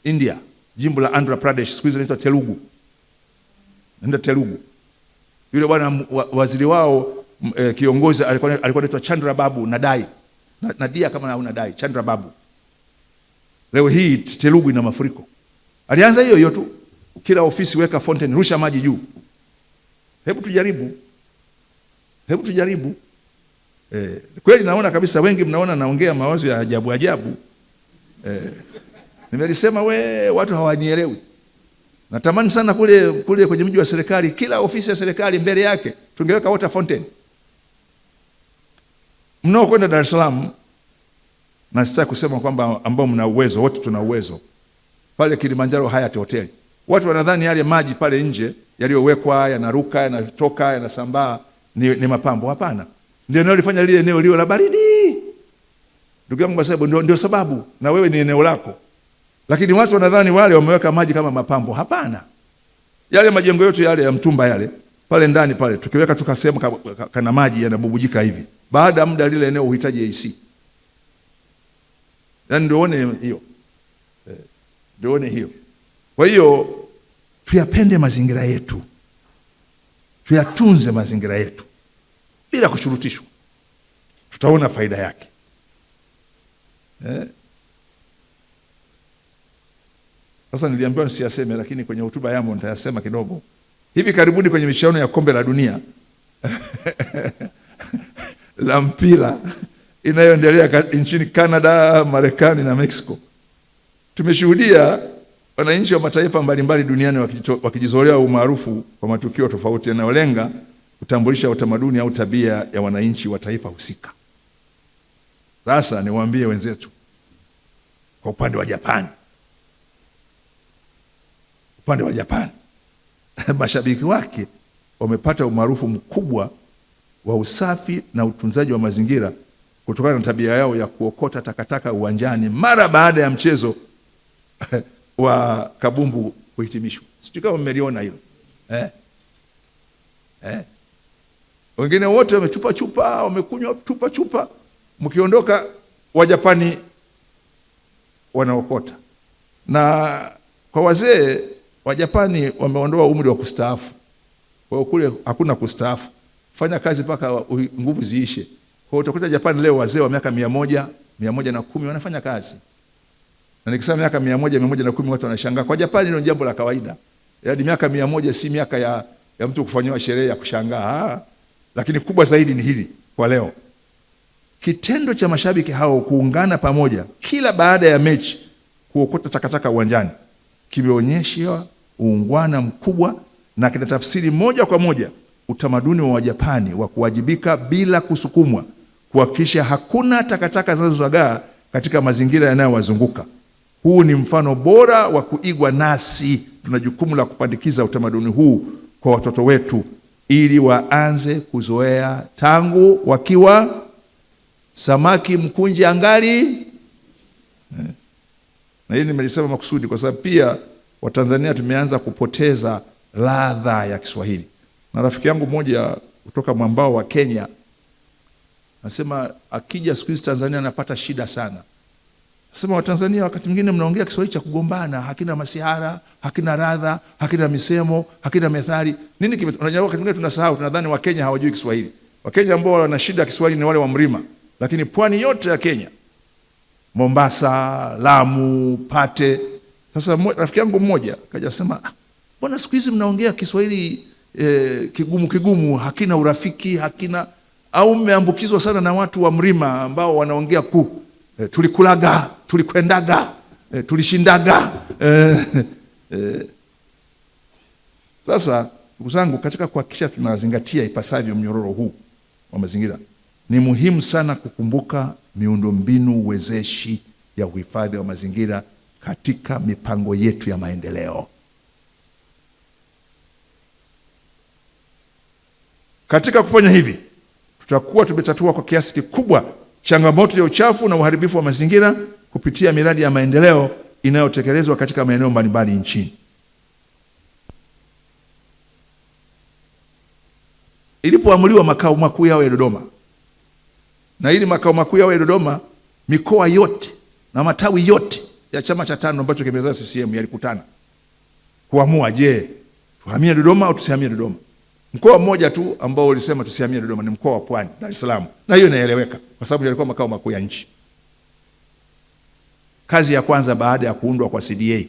India, jimbo la Andhra Pradesh, siku hizi inaitwa Telugu. Nenda Telugu. Yule bwana waziri wao kiongozi alikuwa anaitwa Chandrababu Nadai. Nadia kama hauna dai, Chandrababu. Leo hii Telugu ina mafuriko. Alianza hiyo tu. Kila ofisi weka fountain, rusha maji juu. Hebu tujaribu. Kweli naona kabisa wengi mnaona naongea mawazo ya ajabu. Nimelisema watu hawanielewi. Natamani sana kule kwenye mji wa serikali, kila ofisi ya serikali mbele yake tungeweka water fountain. Mnaokwenda Dar es Salaam, na sitaki kusema kwamba ambao mna uwezo, wote tuna uwezo. Pale Kilimanjaro Hyatt Hotel, watu wanadhani yale maji pale nje yaliyowekwa yanaruka, yanatoka, yanasambaa ni mapambo. Hapana. Ndio eneo lifanya lile eneo lio la baridi. Ndugu yangu, kwa sababu ndio sababu na wewe ni eneo lako. Lakini watu wanadhani wale wameweka maji kama mapambo. Hapana. Yale majengo yote yale ya mtumba yale, pale ndani pale tukiweka tukasema kana maji yanabubujika hivi, baada ya muda lile eneo uhitaji AC. Yaani ndio hiyo. Kwa hiyo tuyapende mazingira yetu. Tuyatunze mazingira yetu bila kushurutishwa. Tutaona faida yake. Sasa niliambiwa nisiyaseme, lakini kwenye hotuba yangu nitayasema kidogo. Hivi karibuni kwenye michuano ya kombe la dunia la mpira inayoendelea nchini Canada, Marekani na Mexico, tumeshuhudia wananchi wa mataifa mbalimbali duniani wakijizolea umaarufu kwa matukio tofauti yanayolenga kutambulisha utamaduni au tabia ya wananchi wa taifa husika. Sasa niwaambie wenzetu, kwa upande wa Japani mashabiki wake wamepata umaarufu mkubwa wa usafi na utunzaji wa mazingira kutokana na tabia yao ya kuokota takataka uwanjani mara baada ya mchezo wa kabumbu kuhitimishwa. Sijui kama mmeliona hilo. Wengine wote wametupa chupa, wamekunywa chupa. Mkiondoka Wajapani wanaokota. Na kwa wazee Wajapani wameondoa umri wa kustaafu. Kwa hiyo kule hakuna kustaafu. Fanya kazi mpaka nguvu ziishe. Kwa hiyo utakuta Japani leo wazee wa miaka 100, 110 wanafanya kazi. Na nikisema miaka 100, 110 watu wanashangaa. Kwa Japani ndio jambo la kawaida. Yaani miaka 100 si miaka ya mtu kufanywa sherehe ya kushangaa. Lakini kubwa zaidi ni hili kwa leo. Kitendo cha mashabiki hao kuungana pamoja kila baada ya mechi kuokota takataka uwanjani kimeonyesha uungwana mkubwa na kinatafsiri moja kwa moja utamaduni wa Wajapani wa kuwajibika bila kusukumwa, kuhakikisha hakuna takataka zinazozagaa katika mazingira yanayowazunguka. Huu ni mfano bora wa kuigwa, nasi tuna jukumu la kupandikiza utamaduni huu kwa watoto wetu ili waanze kuzoea tangu wakiwa samaki mkunje angali. Na hili nimelisema makusudi kwa sababu pia Watanzania tumeanza kupoteza ladha ya Kiswahili. Na rafiki yangu mmoja kutoka mwambao wa Kenya anasema akija siku hizi Tanzania anapata shida sana. Anasema Watanzania wakati mwingine mnaongea Kiswahili cha kugombana, hakina masihara, hakina ladha, hakina misemo, hakina methali. Nini unajua wakati mwingine tunasahau, tunadhani Wakenya hawajui Kiswahili. Wakenya ambao wana shida Kiswahili ni wale wa Mlima, lakini pwani yote ya Kenya, Mombasa, Lamu, Pate. Sasa rafiki yangu mmoja kaja sema, mbona siku hizi mnaongea Kiswahili kigumu, hakina urafiki, hakina, au mmeambukizwa sana na watu wa Mlima ambao wanaongea tulikulaga, tulikwendaga, tulishindaga. Sasa ndugu zangu, katika kuhakikisha tunazingatia ipasavyo mnyororo huu wa mazingira, ni muhimu sana kukumbuka miundombinu wezeshi ya uhifadhi wa mazingira katika mipango yetu ya maendeleo. Katika kufanya hivi, tutakuwa tumetatua kwa kiasi kikubwa changamoto ya uchafu na uharibifu wa mazingira kupitia miradi ya maendeleo inayotekelezwa katika maeneo mbalimbali nchini. Ilipoamuliwa makao makuu yao ya Dodoma, na ili makao makuu yao ya Dodoma, mikoa yote na matawi yote ya chama cha tano ambacho kimezaa CCM yalikutana kuamua, je, tuhamie Dodoma au tusihamie Dodoma. Mkoa mmoja tu ambao ulisema tusihamie Dodoma ni mkoa wa Pwani, Dar es Salaam, na hiyo inaeleweka kwa sababu yalikuwa makao makuu ya nchi. Kazi ya kwanza baada ya kuundwa kwa CDA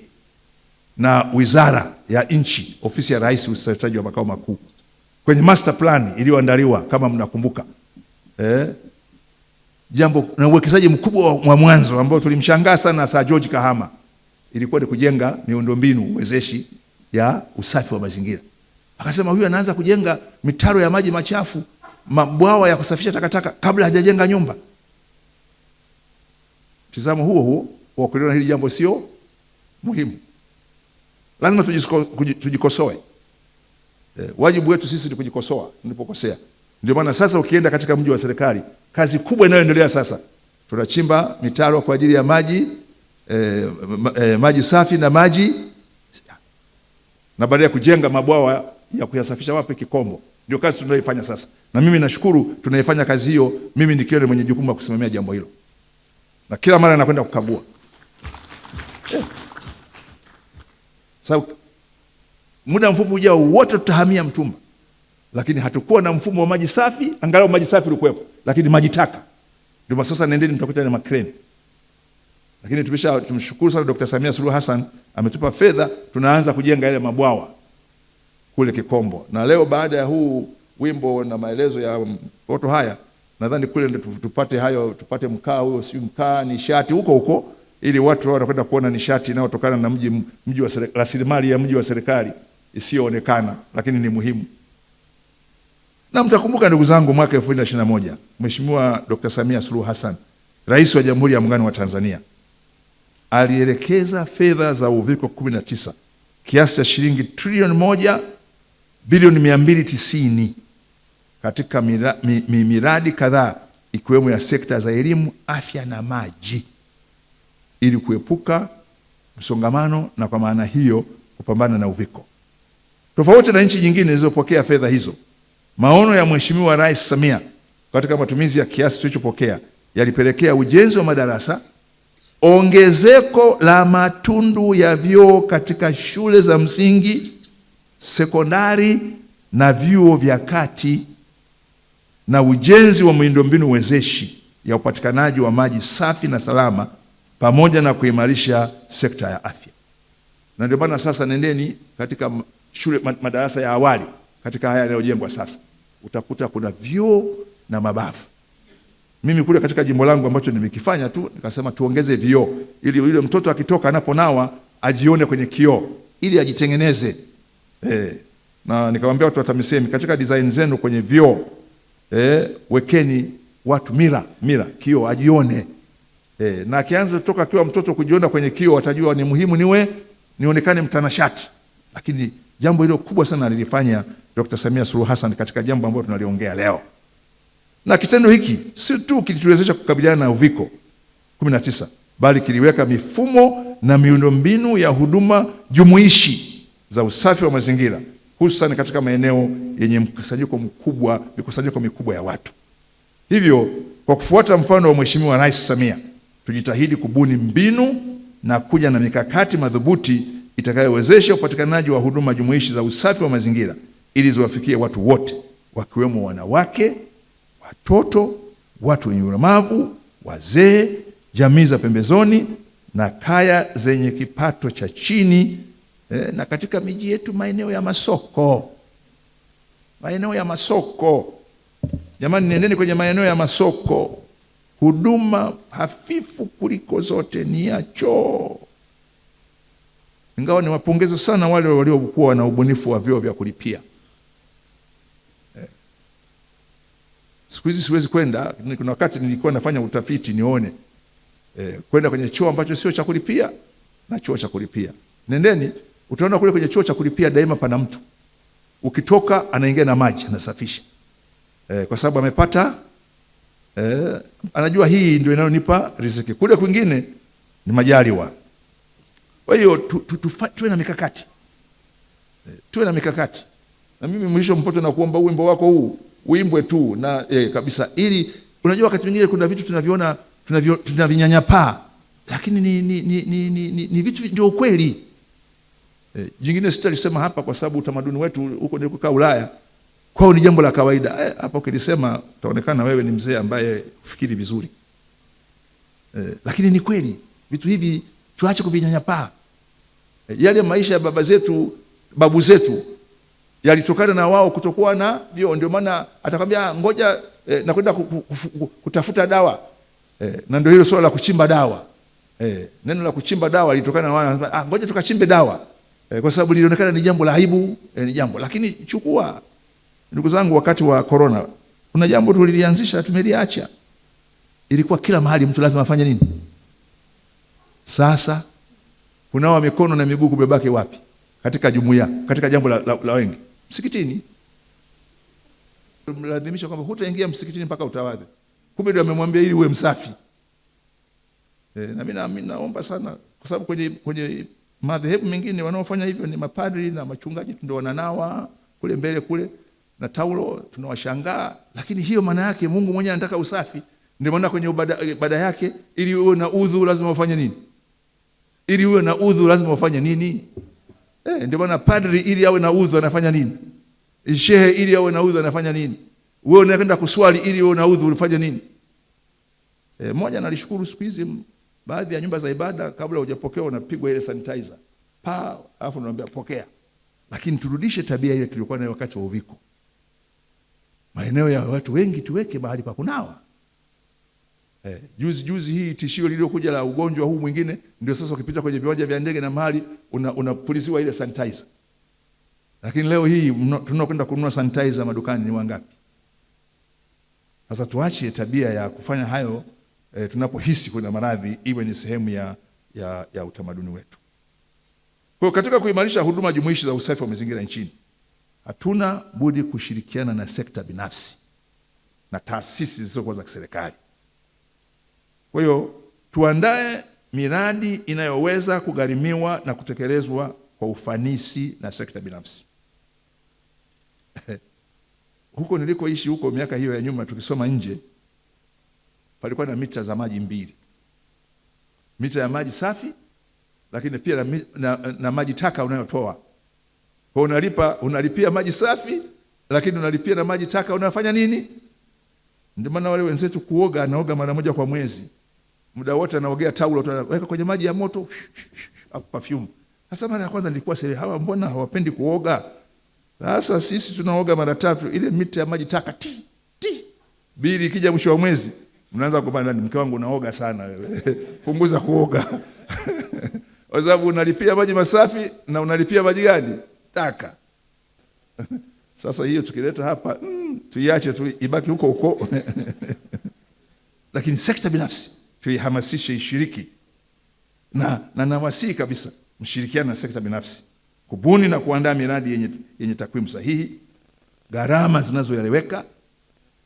na wizara ya nchi, ofisi ya Rais, ustawishaji wa makao makuu, kwenye master plan iliyoandaliwa kama mnakumbuka, jambo na uwekezaji mkubwa wa mwanzo ambao tulimshangaa sana Sir George Kahama, ilikuwa ni kujenga miundombinu wezeshi ya usafi wa mazingira. Akasema huyu anaanza kujenga mitaro ya maji machafu, mabwawa ya kusafisha takataka kabla hajajenga nyumba. Tazamo huo wa kuliona hili jambo sio muhimu. Lazima tujikosoe. Wajibu wetu sisi ni kujikosoa tulipokosea. Ndio maana sasa ukienda katika mji wa serikali, kazi kubwa inayoendelea sasa, tunachimba mitaro kwa ajili ya maji maji safi na maji, na baada ya kujenga mabwawa ya kuyasafisha wapi Kikombo. Ndio kazi tunayoifanya sasa, na mimi nashukuru tunaifanya kazi hiyo, mimi nikiwa mwenye jukumu la kusimamia jambo hilo, na kila mara nakwenda kukagua. Sababu muda mfupi ujao wote tutahamia Mtumba, lakini hatukuwa na mfumo wa maji safi. Angalau maji safi ulikuwepo, lakini maji taka ndio sasa nendeni mtakuta na makreni. Lakini tumshukuru sana Dr. Samia Suluhu Hassan ametupa fedha, tunaanza kujenga yale mabwawa kule Kikombo. Na leo baada ya huu wimbo na maelezo ya watu haya, nadhani kule ndio tupate hayo, tupate mkaa huo, si mkaa, nishati huko ili watu wanakwenda kuona nishati inayotokana na mji wa rasilimali ya mji wa serikali isiyoonekana, lakini ni muhimu. Na mtakumbuka ndugu zangu, mwaka 2021 Mheshimiwa Dr. Samia Suluhu Hassan, Rais wa Jamhuri ya Muungano wa Tanzania, alielekeza fedha za uviko 19 kiasi cha shilingi trilioni 1 bilioni 290 katika miradi kadhaa ikiwemo ya sekta za elimu, afya na maji, ili kuepuka msongamano na kwa maana hiyo kupambana na uviko. Tofauti na nchi nyingine zilizopokea fedha hizo, maono ya Mheshimiwa Rais Samia katika matumizi ya kiasi tulichopokea yalipelekea ujenzi wa madarasa, ongezeko la matundu ya vyoo katika shule za msingi, sekondari na vyuo vya kati, na ujenzi wa miundombinu wezeshi ya upatikanaji wa maji safi na salama, pamoja na kuimarisha sekta ya afya. Na ndio maana sasa nendeni katika shule madarasa ya awali katika haya yanayojengwa sasa, utakuta kuna vyoo na mabafu. Mimi kule katika jimbo langu ambacho nimekifanya tu, nikasema tuongeze vioo ili yule mtoto akitoka anaponawa ajione kwenye kioo ili ajitengeneze. Na nikamwambia watu wa TAMISEMI, katika design zenu kwenye vioo wekeni watu mira kioo ajione. Na akianza kutoka akiwa mtoto kujiona kwenye kioo, atajua ni muhimu nionekane mtanashati. Lakini jambo hilo kubwa sana alilifanya Dr. Samia Suluhu Hassan katika jambo ambalo tunaliongea leo. Na kitendo hiki si tu kilituwezesha kukabiliana na uviko 19, bali kiliweka mifumo na miundombinu ya huduma jumuishi za usafi wa mazingira, hususan katika maeneo yenye mikusanyiko mikubwa ya watu. Hivyo, kwa kufuata mfano wa Mheshimiwa Rais Samia, tujitahidi kubuni mbinu na kuja na mikakati madhubuti itakayowezesha upatikanaji wa huduma jumuishi za usafi wa mazingira ili ziwafikie watu wote, wakiwemo wanawake, watoto, watu wenye ulemavu, wazee, jamii za pembezoni na kaya zenye kipato cha chini, na katika miji yetu maeneo ya masoko. Jamani, nendeni kwenye maeneo ya masoko. Huduma hafifu kuliko zote ni ya choo. Ingawa niwapongeze sana wale waliokuwa na ubunifu wa vyoo vya kulipia. Siku hizi siwezi kwenda. Kuna wakati nilikuwa nafanya utafiti nione kwenda kwenye choo ambacho sio cha kulipia na choo cha kulipia. Nendeni, utaona kule kwenye choo cha kulipia daima pana mtu. Ukitoka anaingia na maji anasafisha. Kwa sababu amepata anajua hii ndio inayonipa riziki. Kule kwingine ni majaliwa. Kwa hiyo tuwe na mikakati. Tuwe na mikakati. Na mimi Mrisho Mpoto na kuomba wimbo wako huu uimbwe tu na kabisa, ili unajua wakati mwingine kuna vitu tunaviona tunavinyanyapaa, lakini ni vitu ndio ukweli. Jingine sitalisema hapa kwa sababu utamaduni wetu huko nilikokaa Ulaya kwao ni jambo la kawaida. Hapa ukilisema utaonekana wewe ni mzee ambaye ufikiri vizuri. Lakini ni kweli vitu hivi tuache kuvinyanyapaa. Yale maisha ya baba zetu, babu zetu yalitokana na wao kutokuwa na vyoo. Ndio maana atakwambia ngoja nakwenda kutafuta dawa. Na ndio hilo swala la kuchimba dawa. Neno la kuchimba dawa litokana na wao, ngoja tukachimbe dawa. Kwa sababu lilionekana ni jambo la aibu, ni jambo. Lakini chukua, ndugu zangu, wakati wa corona kuna jambo tulilianzisha tumeliacha. Ilikuwa kila mahali mtu lazima afanye nini? Sasa kunawa mikono na miguu kubebake wapi? Katika jumuiya, katika jambo la wengi. Msikitini. Mlazimisha kwamba hutaingia msikitini mpaka utawadhe. Kumbe ndio amemwambia ili uwe msafi. Na mimi naomba sana kwa sababu kwenye madhehebu mengine wanaofanya hivyo ni mapadri na machungaji, ndio wananawa kule mbele kule na taulo, tunawashangaa. Lakini hiyo maana yake Mungu mwenyewe anataka usafi. Ndio maana kwenye ibada yake ili uwe na udhu lazima ufanye nini? Ili uwe na udhu lazima ufanye nini? Ndio maana padri ili awe na udhu anafanya nini? Shehe ili awe na udhu anafanya nini? Wewe unaenda kuswali ili uwe na udhu unafanya nini? Mmoja nalishukuru siku hizi baadhi ya nyumba za ibada kabla hujapokea unapigwa ile sanitizer. Alafu unaambia pokea. Lakini turudishe tabia ile tulikuwa nayo wakati wa uviko. Maeneo ya watu wengi tuweke mahali pa kunawa. Juzi hii tishio lililokuja la ugonjwa huu mwingine, ndio sasa ukipita kwenye viwanja vya ndege na mahali unapuliziwa ile sanitizer. Lakini leo hii tunakwenda kununua sanitizer madukani ni wangapi? Sasa tuache tabia ya kufanya hayo tunapohisi kuna maradhi, iwe ni sehemu ya utamaduni wetu. Kwa katika kuimarisha huduma jumuishi za usafi wa mazingira nchini, hatuna budi kushirikiana na sekta binafsi na taasisi zisizokuwa za kiserikali. Kwa hiyo tuandae miradi inayoweza kugharimiwa na kutekelezwa kwa ufanisi na sekta binafsi. Huko nilikoishi huko miaka hiyo ya nyuma, tukisoma nje, palikuwa na mita za maji mbili. Mita ya maji safi, lakini pia na maji taka unayotoa. Kwa unalipia maji safi, lakini unalipia na maji taka unafanya nini? Ndio maana wale wenzetu kuoga, anaoga mara moja kwa mwezi. Muda wote anaogea taulo, weka kwenye maji ya moto, perfume. Sasa mara ya kwanza nilikuwa sasa, hawa mbona hawapendi kuoga? Sasa sisi tunaoga mara tatu, ile mita ya maji taka bili ikija mwisho wa mwezi, mnaanza kupanda, mke wangu unaoga sana wewe. Punguza kuoga. Kwa sababu unalipia maji masafi na unalipia maji gani? Taka. Sasa hiyo tukileta hapa, tuiache tu ibaki huko huko. Lakini sekta binafsi tuihamasishe ishiriki. Na nawasihi kabisa mshirikiane na sekta binafsi kubuni na kuandaa miradi yenye takwimu sahihi, gharama zinazoeleweka,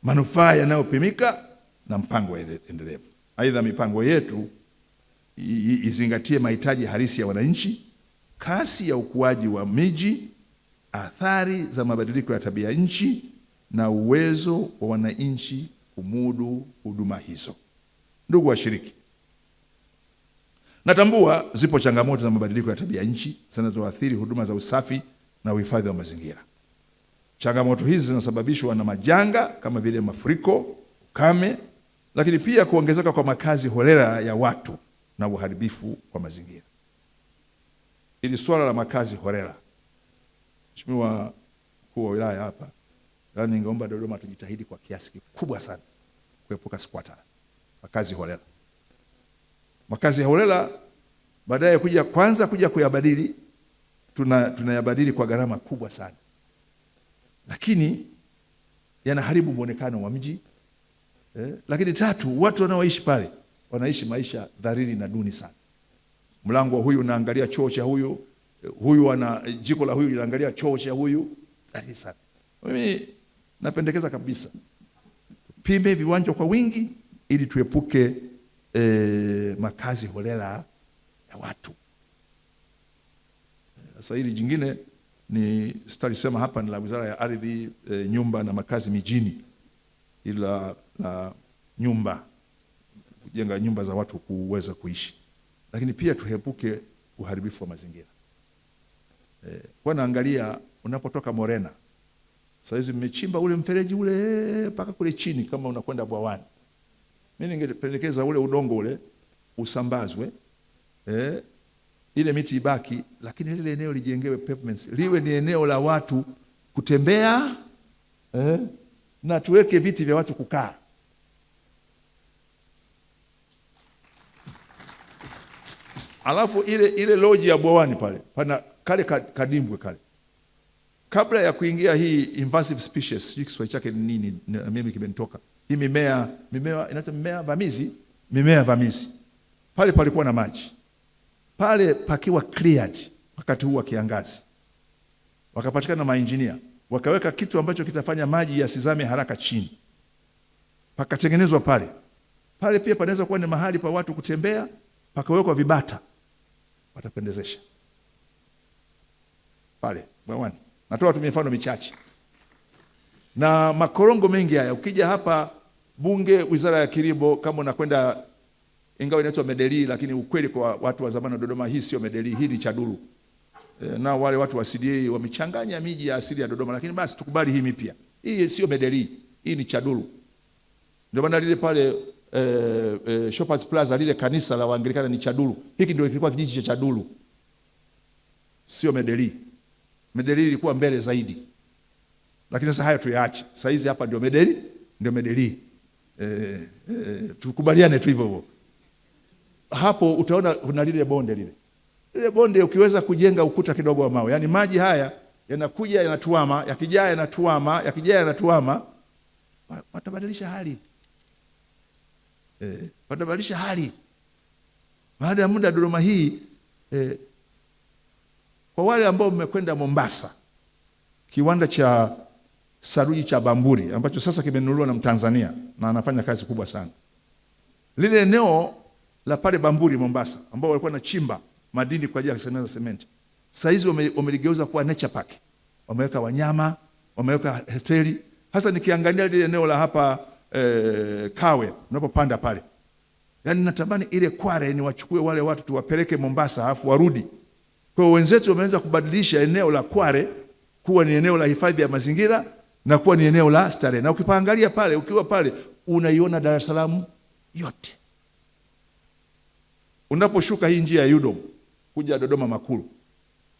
manufaa yanayopimika na mpango endelevu. Aidha, mipango yetu izingatie mahitaji halisi ya wananchi, kasi ya ukuaji wa miji, athari za mabadiliko ya tabia nchi na uwezo wa wananchi kumudu huduma hizo. Ndugu washiriki, natambua zipo changamoto za mabadiliko ya tabia nchi zinazoathiri huduma za usafi na uhifadhi wa mazingira. Changamoto hizi zinasababishwa na majanga kama vile mafuriko, ukame, lakini pia kuongezeka kwa makazi holela ya watu na uharibifu wa mazingira. Ili swala la makazi holela, Mheshimiwa Mkuu wa Wilaya hapa, ningeomba Dodoma tujitahidi kwa kiasi kikubwa sana kuepuka squatter, makazi holela. Makazi holela baadaye kuja kuyabadili, tunayabadili kwa gharama kubwa sana. Lakini yanaharibu muonekano wa mji, Lakini tatu, watu wanaoishi pale wanaishi maisha dhalili na duni sana. Mlango wa huyu unaangalia choo cha huyu, huyu ana jiko la huyu linaangalia choo cha huyu, dhalili sana. Mimi napendekeza kabisa tupime viwanja kwa wingi ili tuepuke makazi holela ya watu. Sasa hili jingine ni sitalisema hapa, ni la Wizara ya Ardhi, Nyumba na Makazi Mijini, ila la nyumba, kujenga nyumba za watu kuweza kuishi, lakini pia tuepuke uharibifu wa mazingira. Kwa naangalia unapotoka Morena, sasa hizi mmechimba ule mfereji ule mpaka kule chini kama unakwenda bwawani. Mimi ningependekeza ule udongo ule usambazwe, ile miti ibaki, lakini ile eneo lijengewe pavements, liwe ni eneo la watu kutembea, na tuweke viti vya watu kukaa. Alafu ile loji ya bwawani pale pana kale kadimbwe kale, kabla ya kuingia hii invasive species, sijui Kiswahili chake ni nini, mimi kimenitoka, hii mimea inaitwa mimea vamizi pale palikuwa na maji pale, pakiwa cleared wakati huu wa kiangazi, wakapatikana maengineer wakaweka kitu ambacho kitafanya maji yasizame haraka chini, pakatengenezwa pale. Pia panaweza kuwa ni mahali pa watu kutembea, pakawekwa vibata, watapendezesha pale bwawani. Natoa tu mifano michache na makorongo mengi haya. Ukija hapa Bunge, Wizara ya Kilimo, kama unakwenda, ingawa inaitwa Medeli, lakini ukweli kwa watu wa zamani wa Dodoma, hii sio Medeli, hii ni Chadulu. Na wale watu wa CDA wamechanganya miji ya asili ya Dodoma, lakini basi tukubali hii mipya. Hii sio Medeli, hii ni Chadulu. Ndio maana lile pale Shoppers Plaza, lile kanisa la Waanglikana ni Chadulu. Hiki ndio kilikuwa kijiji cha Chadulu, sio Medeli. Medeli ilikuwa mbele zaidi, lakini sasa haya tuyaache. Sasa hizi hapa ndio Medeli. Tukubaliane tu hivyo. Hapo utaona kuna lile bonde lile bonde, ukiweza kujenga ukuta kidogo wa mawe, yani maji haya yanakuja yanatuama, yakijaa yanatuama, watabadilisha hali. Watabadilisha hali. Baada ya muda Dodoma hii, kwa wale ambao mmekwenda Mombasa, kiwanda cha saruji cha Bamburi ambacho sasa kimenunuliwa na Mtanzania na anafanya kazi kubwa sana. Lile eneo la pale Bamburi Mombasa, ambao walikuwa na chimba madini kwa ajili ya kutengeneza sementi, sasa hizi wameligeuza kuwa nature park. Wameweka wanyama, wameweka hoteli. Hasa nikiangalia lile eneo la hapa Kawe, unapopanda pale, yaani natamani ile Kware ni wachukue wale watu tuwapeleke Mombasa alafu warudi. Kwa hiyo wenzetu wameanza kubadilisha eneo la Kware kuwa ni eneo la hifadhi ya mazingira na kuwa ni eneo la starehe. Na ukipaangalia pale, ukiwa pale unaiona Dar es Salaam yote. Unaposhuka hii njia ya UDOM kuja Dodoma Makulu,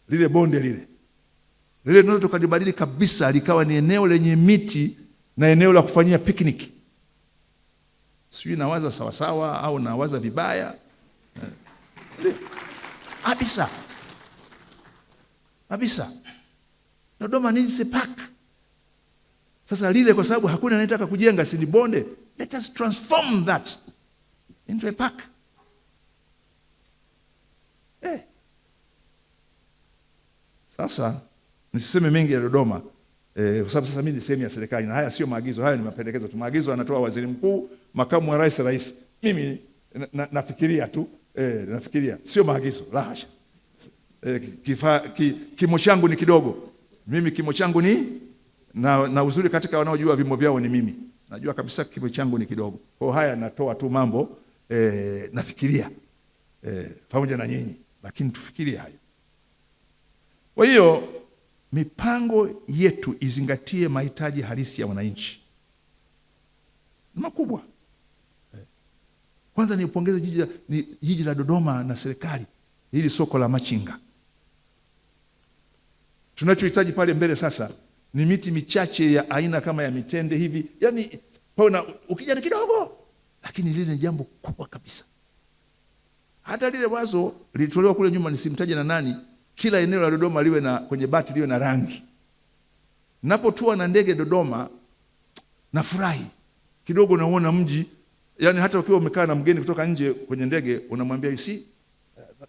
lile bonde lile tunaweza tukadibadili kabisa likawa ni eneo lenye miti na eneo la kufanyia picnic. Sijui nawaza sawasawa au nawaza vibaya. Kabisa. Dodoma needs a park. Sasa lile, kwa sababu hakuna anayetaka kujenga, si ni bonde, let us transform that into a park. Sasa nisiseme mengi ya Dodoma, kwa sababu sasa mimi ni sehemu ya serikali na haya sio maagizo, haya ni mapendekezo tu. Maagizo anatoa Waziri Mkuu, Makamu wa Rais. Mimi nafikiria tu, nafikiria, sio maagizo, la hasha. Kimo changu ni kidogo. Mimi kimo changu ni na uzuri katika wanaojua vimo vyao ni mimi. Najua kabisa kimo changu ni kidogo. Kwa haya natoa tu mambo, nafikiria pamoja na nyinyi, lakini tufikirie hayo. Kwa hiyo mipango yetu izingatie mahitaji halisi ya wananchi. Ni makubwa. Kwanza niupongeze jiji la Dodoma na serikali, hili soko la machinga. Tunachohitaji pale mbele sasa ni miti michache ya aina kama ya mitende hivi. Yaani paona ukijani kidogo, lakini lile ni jambo kubwa kabisa. Hata lile wazo lilitolewa kule nyuma, nisimtaje na nani, kila eneo la Dodoma liwe na kwenye bati liwe na rangi. Napotua na ndege Dodoma nafurahi. kidogo unaona mji, yani hata ukiwa umekaa na mgeni kutoka nje kwenye ndege unamwambia you see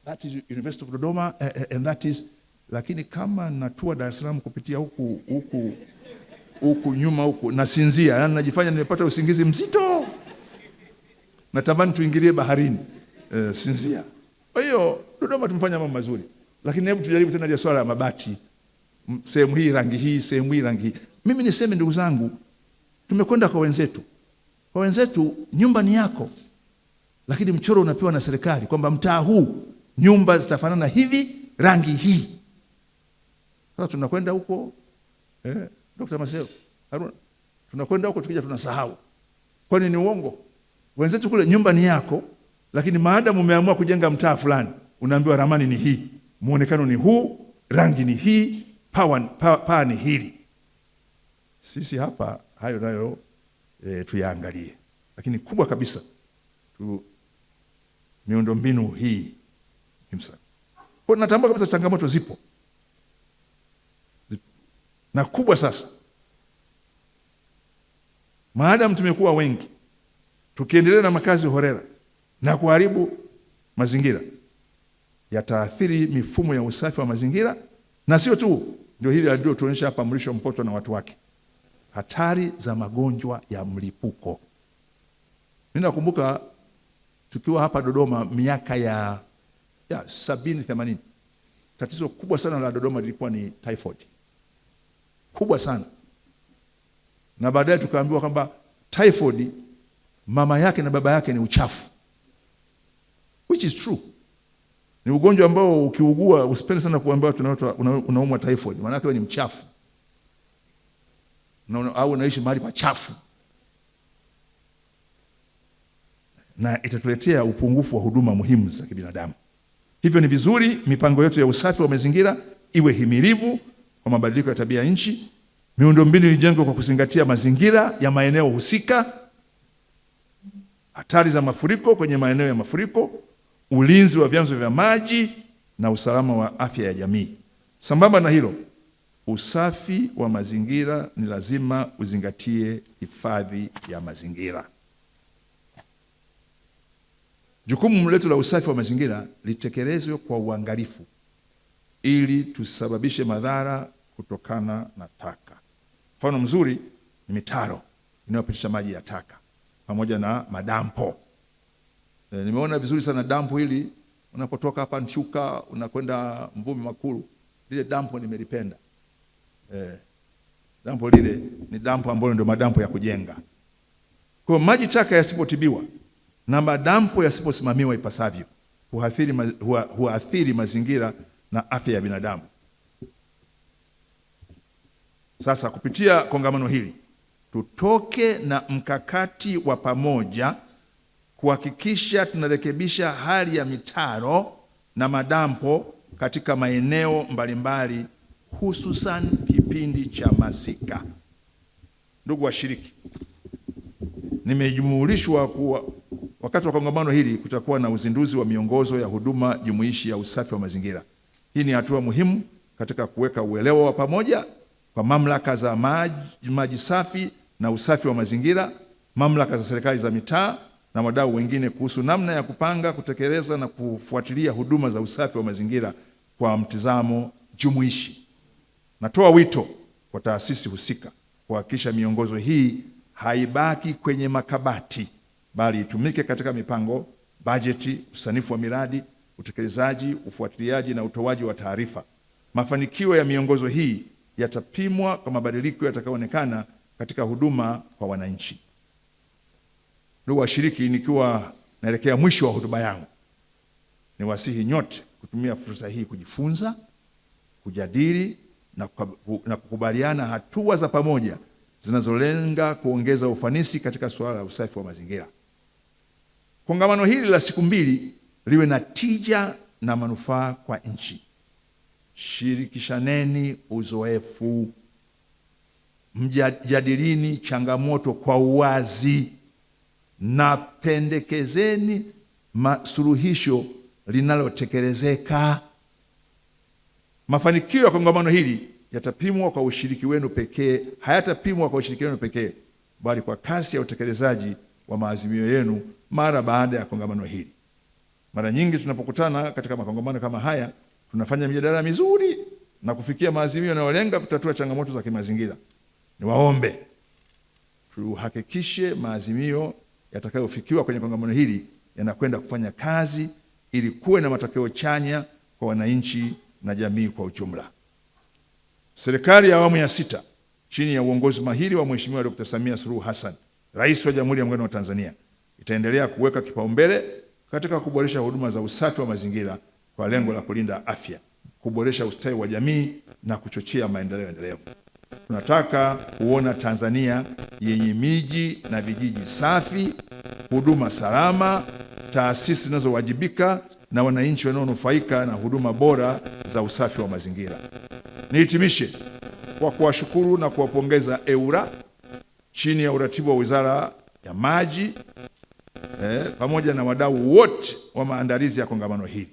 that is University of Dodoma and that is, lakini kama natua Dar es Salaam kupitia huku nyuma huku nasinzia, yani najifanya nimepata usingizi mzito, natamani tuingilie baharini, sinzia. Kwa hiyo Dodoma tumefanya mambo mazuri, lakini hebu tujaribu tena ile swala ya mabati, sehemu hii rangi hii, sehemu hii rangi hii. Mimi niseme ndugu zangu, tumekwenda kwa wenzetu. Kwa wenzetu nyumba ni yako, lakini mchoro unapewa na serikali kwamba mtaa huu nyumba zitafanana hivi, rangi hii. Sasa tunakwenda huko Dr. Maseo Haruna, tunakwenda huko tukija tunasahau. Kwani ni uongo? Wenzetu kule nyumba ni yako, lakini maadamu umeamua kujenga mtaa fulani, unaambiwa ramani ni hii, muonekano ni huu, rangi ni hii, paa ni hili. Sisi hapa hayo nayo tuyaangalie, lakini kubwa kabisa miundombinu hii himsa. Kwa natambua kabisa changamoto zipo na kubwa. Sasa maadamu tumekuwa wengi, tukiendelea na makazi holela na kuharibu mazingira, yataathiri mifumo ya usafi wa mazingira, na sio tu ndio hili alilotuonyesha hapa Mrisho Mpoto na watu wake, hatari za magonjwa ya mlipuko. Mimi nakumbuka tukiwa hapa Dodoma miaka ya 70 80, tatizo kubwa sana la Dodoma lilikuwa ni typhoid, kubwa sana. Na baadaye tukaambiwa kwamba typhoid mama yake na baba yake ni uchafu, which is true. Ni ugonjwa ambao ukiugua usipende sana kuambia watu unaumwa typhoid, maana yake ni mchafu au unaishi mahali pachafu, na itatuletea upungufu wa huduma muhimu za kibinadamu. Hivyo ni vizuri mipango yetu ya usafi wa mazingira iwe himilivu kwa mabadiliko ya tabia nchi. Miundombinu ijengwe kwa kuzingatia mazingira ya maeneo husika, hatari za mafuriko kwenye maeneo ya mafuriko, ulinzi wa vyanzo vya maji na usalama wa afya ya jamii. Sambamba na hilo, usafi wa mazingira ni lazima uzingatie hifadhi ya mazingira. Jukumu letu la usafi wa mazingira litekelezwe kwa uangalifu ili tusababishe madhara kutokana na taka. Mfano mzuri ni mitaro inayopitisha maji ya taka pamoja na madampo. Nimeona vizuri sana dampo hili, unapotoka hapa Nchuka unakwenda Mvumi Makulu, lile dampo nimelipenda. Dampo lile ni dampo ambalo ndio madampo ya kujenga. Kwa maji taka yasipotibiwa na madampo yasiposimamiwa ipasavyo, huathiri mazingira na afya ya binadamu. Sasa kupitia kongamano hili tutoke na mkakati wa pamoja kuhakikisha tunarekebisha hali ya mitaro na madampo katika maeneo mbalimbali, hususan kipindi cha masika. Ndugu washiriki, nimejumulishwa kuwa wakati wa kongamano hili kutakuwa na uzinduzi wa miongozo ya huduma jumuishi ya usafi wa mazingira. Hii ni hatua muhimu katika kuweka uelewa wa pamoja kwa mamlaka za maji safi na usafi wa mazingira, mamlaka za serikali za mitaa na wadau wengine kuhusu namna ya kupanga, kutekeleza na kufuatilia huduma za usafi wa mazingira kwa mtizamo jumuishi. Natoa wito kwa taasisi husika kuhakikisha miongozo hii haibaki kwenye makabati, bali itumike katika mipango, bajeti, usanifu wa miradi, utekelezaji, ufuatiliaji na utoaji wa taarifa. Mafanikio ya miongozo hii yatapimwa kwa mabadiliko yatakayoonekana katika huduma kwa wananchi. Ndugu washiriki, nikiwa naelekea mwisho wa hotuba yangu, niwasihi nyote kutumia fursa hii kujifunza, kujadili na kukubaliana hatua za pamoja zinazolenga kuongeza ufanisi katika suala la usafi wa mazingira. Kongamano hili la siku 2 liwe na tija na manufaa kwa nchi. Shirikishaneni uzoefu, mjadilini changamoto kwa uwazi na pendekezeni suluhisho linalotekelezeka. Mafanikio ya kongamano hili yatapimwa kwa ushiriki wenu pekee, hayatapimwa kwa ushiriki wenu pekee, bali kwa kasi ya utekelezaji wa maazimio yenu mara baada ya kongamano hili. Mara nyingi tunapokutana katika makongamano kama haya, tunafanya mijadala mizuri na kufikia maazimio yanayolenga kutatua changamoto za kimazingira. Niwaombe tuhakikishe maazimio yatakayofikiwa kwenye kongamano hili yanakwenda kufanya kazi ili kuwe na matokeo chanya kwa wananchi na jamii kwa ujumla. Serikali ya awamu ya 6 chini ya uongozi mahiri wa Mheshimiwa Dr. Samia Suluhu Hassan, Rais wa Jamhuri ya Muungano wa Tanzania, itaendelea kuweka kipaumbele katika kuboresha huduma za usafi wa mazingira kwa lengo la kulinda afya, kuboresha ustawi wa jamii na kuchochea maendeleo endelevu. Tunataka kuona Tanzania yenye miji na vijiji safi, huduma salama, taasisi zinazowajibika na wananchi wanaonufaika na huduma bora za usafi wa mazingira. Nihitimishe kwa kuwashukuru na kuwapongeza EWURA chini ya uratibu wa Wizara ya Maji pamoja na wadau wote wa maandalizi ya kongamano hili.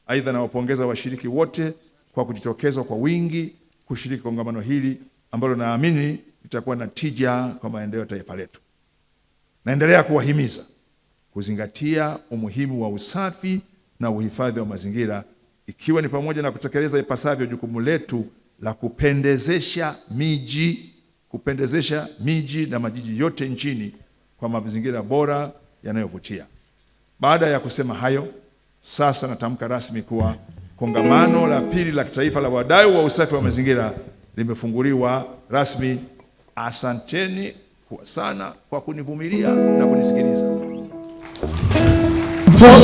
Aidha, nawapongeza washiriki wote kwa kujitokeza kwa wingi kushiriki kongamano hili ambalo naamini litakuwa na tija kwa maendeleo ya taifa letu. Naendelea kuwahimiza kuzingatia umuhimu wa usafi na uhifadhi wa mazingira, ikiwa ni pamoja na kutekeleza ipasavyo jukumu letu la kupendezesha miji na majiji yote nchini kwa mazingira bora yanayovutia. Baada ya kusema hayo, sasa natamka rasmi kuwa kongamano la pili la kitaifa la wadau wa usafi wa mazingira limefunguliwa rasmi. Asanteni sana kwa kunivumilia na kunisikiliza.